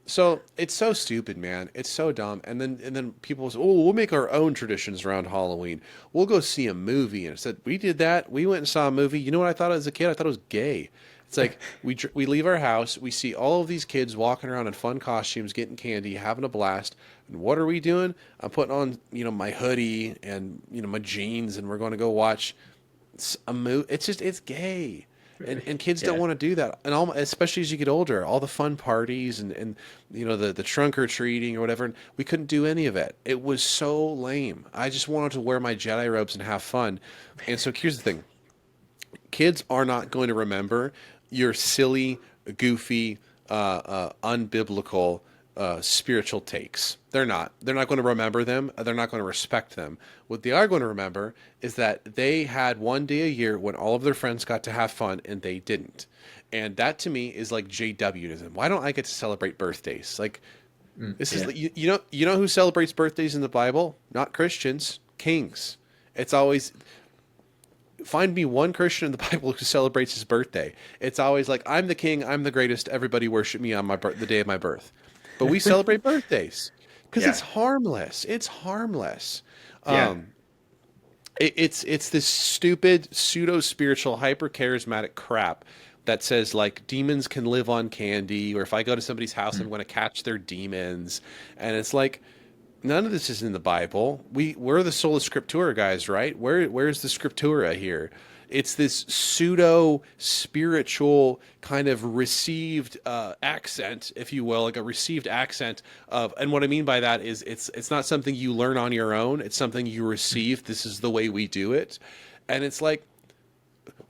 so it's so stupid, man. It's so dumb. And then people say, "Oh, we'll make our own traditions around Halloween. We'll go see a movie." And I said, "We did that. We went and saw a movie. You know what I thought as a kid? I thought it was gay." It's like we leave our house, we see all of these kids walking around in fun costumes, getting candy, having a blast. And what are we doing? I'm putting on, my hoodie and my jeans, and we're going to go watch a movie. It's gay. And kids don't Yeah. want to do that, and especially as you get older, all the fun parties and the trunk or treating or whatever. And we couldn't do any of it. It was so lame. I just wanted to wear my Jedi robes and have fun. And so here's the thing: kids are not going to remember your silly, goofy, unbiblical spiritual takes. They're not. They're not going to remember them. They're not going to respect them. What they are going to remember is that they had one day a year when all of their friends got to have fun and they didn't. And that to me is like JWism. Why don't I get to celebrate birthdays? Like this is Yeah. you know who celebrates birthdays in the Bible? Not Christians, kings. It's always find me one Christian in the Bible who celebrates his birthday. It's always like, I'm the king, I'm the greatest, everybody worship me on the day of my birth. But we celebrate birthdays because Yeah. it's harmless. It's harmless. Yeah. It's this stupid pseudo spiritual hyper charismatic crap that says like demons can live on candy, or if I go to somebody's house, I'm going to catch their demons, and it's like, None of this is in the Bible. We're the Sola Scriptura guys, right? Where's the Scriptura here? It's this pseudo spiritual kind of received accent, if you will, like a received accent of. And what I mean by that is it's not something you learn on your own. It's something you receive. This is the way we do it, and it's like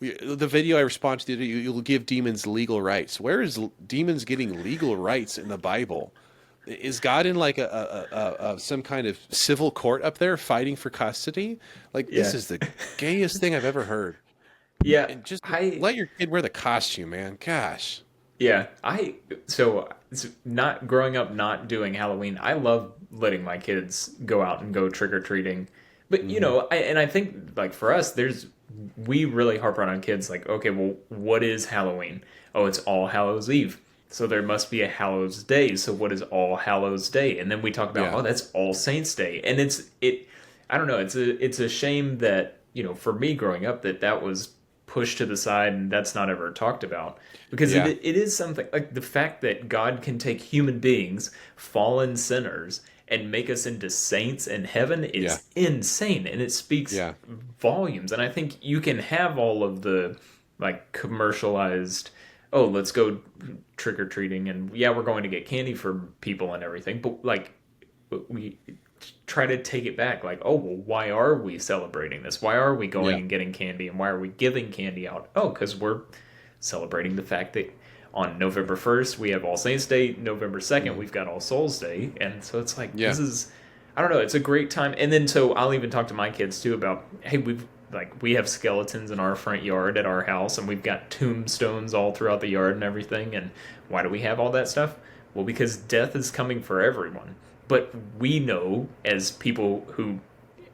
the video I respond to. You'll give demons legal rights. Where is demons getting legal rights in the Bible? Is God in like a some kind of civil court up there fighting for custody? Like Yeah. this is the gayest thing I've ever heard. Yeah, And just I let your kid wear the costume, man. Gosh. yeah, so not growing up not doing Halloween. I love letting my kids go out and go trick or treating. But Hmm. I think like for us there's we really harp on kids like, okay, well, what is Halloween? Oh, it's All Hallows Eve. So there must be a Hallows Day. So what is All Hallows Day? And then we talk about, Yeah. oh, that's All Saints Day. And I don't know, it's a shame that, for me growing up that was pushed to the side and that's not ever talked about. Because Yeah. it is something like the fact that God can take human beings, fallen sinners, and make us into saints in heaven Yeah. is insane, and it speaks Yeah. volumes. And I think you can have all of the like commercialized, oh, let's go trick or treating, and yeah, we're going to get candy for people and everything, but like we try to take it back, like, oh, well, why are we celebrating this? Why are we going Yeah. and getting candy, and why are we giving candy out? Oh, because we're celebrating the fact that on November 1st we have All Saints Day, November 2nd we've got All Souls Day, and so it's like Yeah. this is, I don't know, it's a great time. And then so I'll even talk to my kids too about, hey, we have skeletons in our front yard at our house, and we've got tombstones all throughout the yard and everything. And why do we have all that stuff? Well, because death is coming for everyone. But we know as people who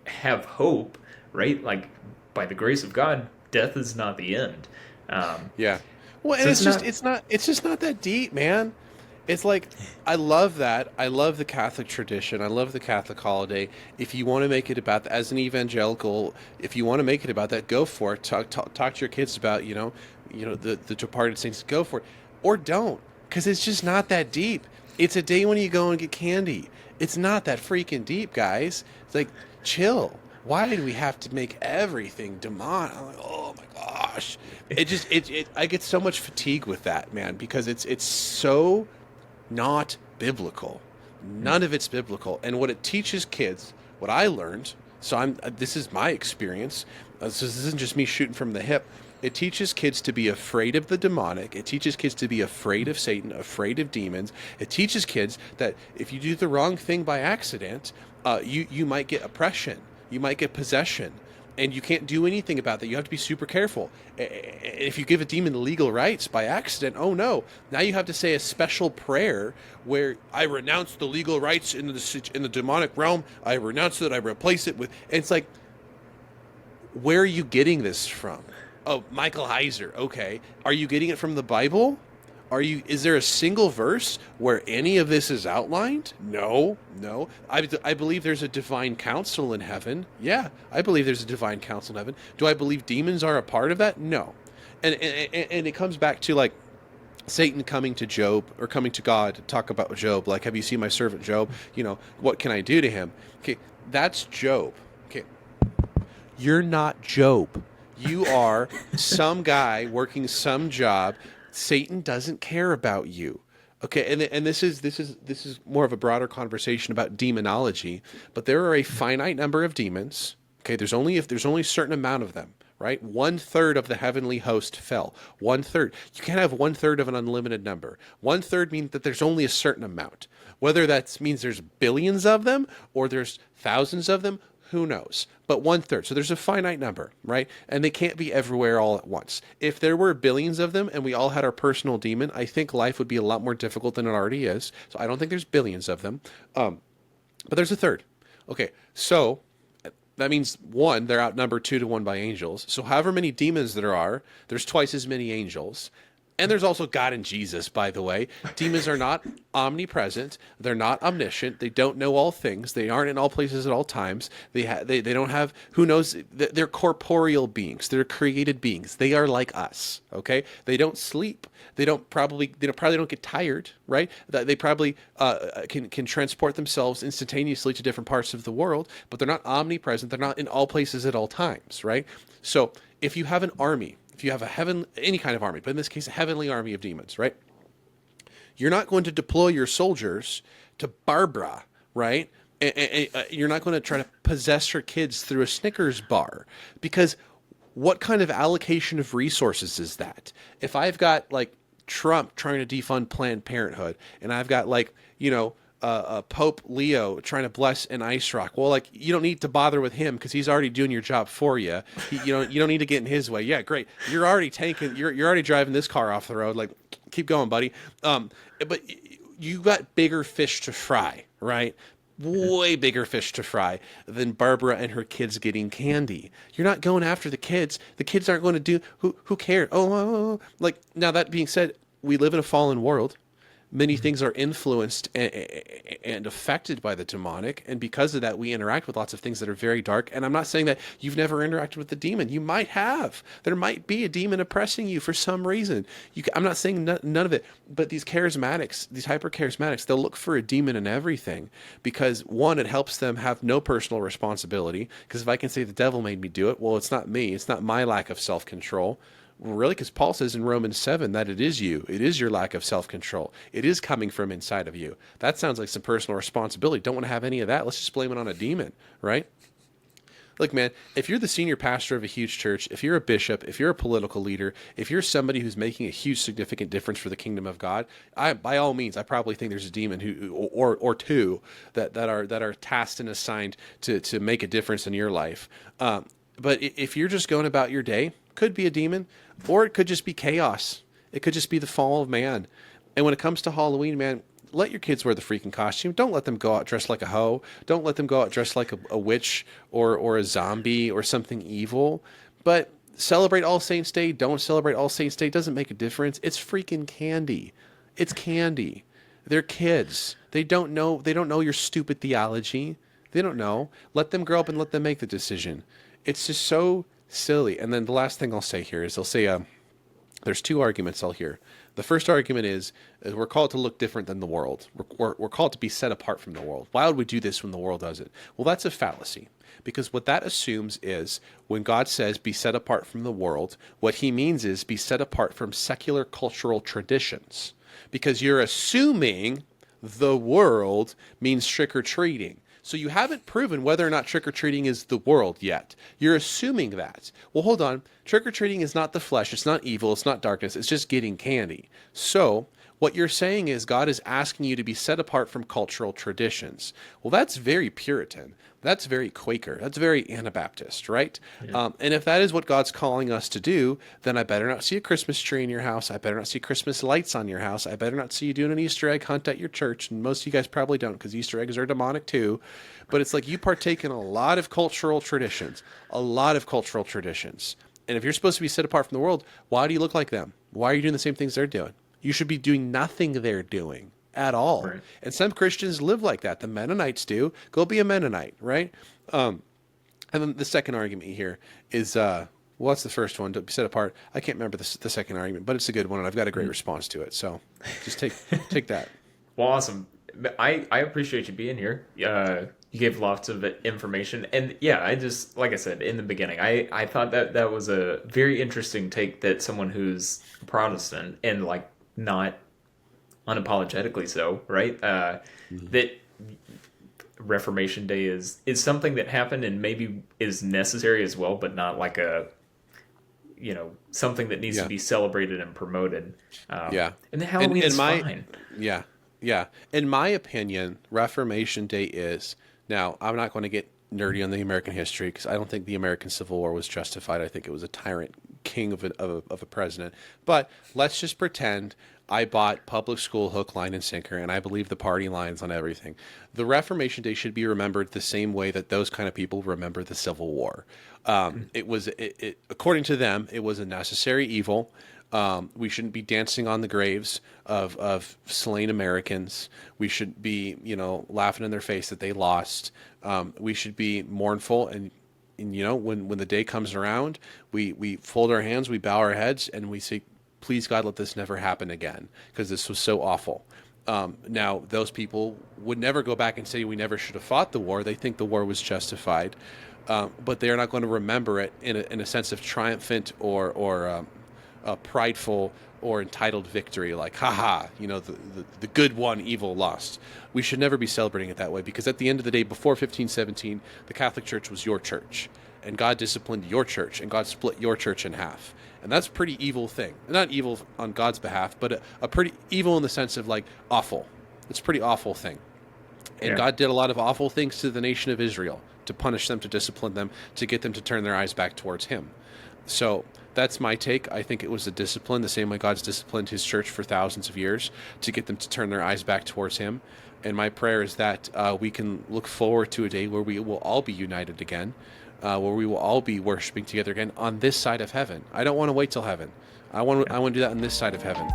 have hope, right? Like by the grace of God, death is not the end. Um, Yeah. Well, and so it's it's just not. it's just not that deep, man. It's like I love that. I love the Catholic tradition. I love the Catholic holiday. If you want to make it about as an evangelical, if you want to make it about that, go for it. Talk to your kids about, the departed saints, go for it. Or don't, cuz it's just not that deep. It's a day when you go and get candy. It's not that freaking deep, guys. It's like chill. Why do we have to make everything demonic? I'm like, oh my gosh. It just I get so much fatigue with that, man, because it's so not biblical. None of it's biblical. And what it teaches kids, what I learned, so this is my experience. So this isn't just me shooting from the hip. It teaches kids to be afraid of the demonic. It teaches kids to be afraid of Satan, afraid of demons. It teaches kids that if you do the wrong thing by accident, you might get oppression. You might get possession. And you can't do anything about that. You have to be super careful. If you give a demon legal rights by accident, oh no! Now you have to say a special prayer where I renounce the legal rights in the demonic realm. I renounce it. I replace it with. And it's like, where are you getting this from? Oh, Michael Heiser. Okay, are you getting it from the Bible? Is there a single verse where any of this is outlined? No. I believe there's a divine council in heaven. Yeah, I believe there's a divine council in heaven. Do I believe demons are a part of that? No. And it comes back to like Satan coming to Job or coming to God to talk about Job. Like, have you seen my servant Job? What can I do to him? Okay, that's Job. Okay, you're not Job. You are some guy working some job. Satan doesn't care about you. Okay, and this is more of a broader conversation about demonology, but there are a finite number of demons. Okay, there's only a certain amount of them, right? 1/3 of the heavenly host fell. 1/3. You can't have 1/3 of an unlimited number. 1/3 means that there's only a certain amount. Whether that means there's billions of them or there's thousands of them, who knows? But 1/3. So there's a finite number, right? And they can't be everywhere all at once. If there were billions of them and we all had our personal demon, I think life would be a lot more difficult than it already is. So I don't think there's billions of them. But there's a third. Okay, so that means one, they're outnumbered 2-1 by angels. So however many demons there are, there's twice as many angels. And there's also God and Jesus, by the way. Demons are not omnipresent. They're not omniscient. They don't know all things. They aren't in all places at all times. They don't have, who knows, they're corporeal beings. They're created beings. They are like us, okay? They don't sleep. They probably don't get tired, right? They probably can transport themselves instantaneously to different parts of the world, but they're not omnipresent. They're not in all places at all times, right? So if you have an army, if you have any kind of army, but in this case, a heavenly army of demons, right? You're not going to deploy your soldiers to Barbara, right? And you're not going to try to possess your kids through a Snickers bar, because what kind of allocation of resources is that? If I've got like Trump trying to defund Planned Parenthood, and I've got like, Pope Leo trying to bless an ice rock. Well, like, you don't need to bother with him because he's already doing your job for you. You don't need to get in his way. Yeah, great. You're already you're already driving this car off the road. Like, keep going, buddy. But you got bigger fish to fry, right? Way bigger fish to fry than Barbara and her kids getting candy. You're not going after the kids. The kids aren't going to do, who cares? Like, now that being said, we live in a fallen world. Many things are influenced and affected by the demonic, and because of that, we interact with lots of things that are very dark. And I'm not saying that you've never interacted with the demon. You might have. There might be a demon oppressing you for some reason. I'm not saying none of it, but these charismatics, these hyper-charismatics, they'll look for a demon in everything because, one, it helps them have no personal responsibility, because if I can say the devil made me do it, well, it's not me. It's not my lack of self-control. Well, really, because Paul says in Romans 7 that it is you. It is your lack of self-control. It is coming from inside of you. That sounds like some personal responsibility. Don't want to have any of that. Let's just blame it on a demon, right? Look, man, if you're the senior pastor of a huge church, if you're a bishop, if you're a political leader, if you're somebody who's making a huge, significant difference for the kingdom of God, by all means, I probably think there's a demon or two that are tasked and assigned to make a difference in your life. But if you're just going about your day, could be a demon, or it could just be chaos. It could just be the fall of man. And when it comes to Halloween, man, let your kids wear the freaking costume. Don't let them go out dressed like a hoe. Don't let them go out dressed like a witch or a zombie or something evil. But celebrate All Saints Day. Don't celebrate All Saints Day. It doesn't make a difference. It's freaking candy. It's candy. They're kids. They don't know your stupid theology. They don't know. Let them grow up and let them make the decision. It's just so silly. And then the last thing I'll say here is they'll say, there's two arguments I'll hear. The first argument is we're called to look different than the world. We're called to be set apart from the world. Why would we do this when the world does it? Well, that's a fallacy, because what that assumes is when God says be set apart from the world, what he means is be set apart from secular cultural traditions, because you're assuming the world means trick-or-treating. So you haven't proven whether or not trick-or-treating is the world yet. You're assuming that. Well, hold on. Trick-or-treating is not the flesh. It's not evil. It's not darkness. It's just getting candy. So what you're saying is God is asking you to be set apart from cultural traditions. Well, that's very Puritan. That's very Quaker. That's very Anabaptist, right? Yeah. And if that is what God's calling us to do, then I better not see a Christmas tree in your house. I better not see Christmas lights on your house. I better not see you doing an Easter egg hunt at your church. And most of you guys probably don't, because Easter eggs are demonic too. But it's like you partake in a lot of cultural traditions, And if you're supposed to be set apart from the world, why do you look like them? Why are you doing the same things they're doing? You should be doing nothing they're doing at all. Right. And some Christians live like that. The Mennonites do. Go be a Mennonite, right? And then the second argument here is, what's the first one? To be set apart. I can't remember the second argument, but it's a good one, and I've got a great response to it. So just take that. Well, awesome. I appreciate you being here. You gave lots of information. And yeah, I just, like I said in the beginning, I thought that was a very interesting take, that someone who's Protestant and like not unapologetically so, right? That Reformation Day is something that happened and maybe is necessary as well, but not like a, something that needs to be celebrated and promoted. And the Halloween is fine. Yeah. In my opinion, Reformation Day is, now I'm not going to get nerdy on the American history, because I don't think the American Civil War was justified. I think it was a tyrant king of a president. But let's just pretend I bought public school hook, line, and sinker, and I believe the party lines on everything. The Reformation Day should be remembered the same way that those kind of people remember the Civil War. It was, according to them, it was a necessary evil. We shouldn't be dancing on the graves of slain Americans. We should be, laughing in their face that they lost. We should be mournful, and when the day comes around, we fold our hands, we bow our heads, and we say, please God, let this never happen again, because this was so awful. Now, those people would never go back and say we never should have fought the war. They think the war was justified, but they are not going to remember it in a sense of triumphant or prideful or entitled victory, like, haha, the good won, evil lost. We should never be celebrating it that way, because at the end of the day, before 1517, the Catholic Church was your church, and God disciplined your church, and God split your church in half. And that's a pretty evil thing. Not evil on God's behalf, but a pretty evil in the sense of, like, awful. It's a pretty awful thing. And God did a lot of awful things to the nation of Israel to punish them, to discipline them, to get them to turn their eyes back towards him. So that's my take. I think it was a discipline, the same way God's disciplined his church for thousands of years, to get them to turn their eyes back towards him. And my prayer is that we can look forward to a day where we will all be united again, where we will all be worshiping together again on this side of heaven. I don't want to wait till heaven. I want to do that on this side of heaven.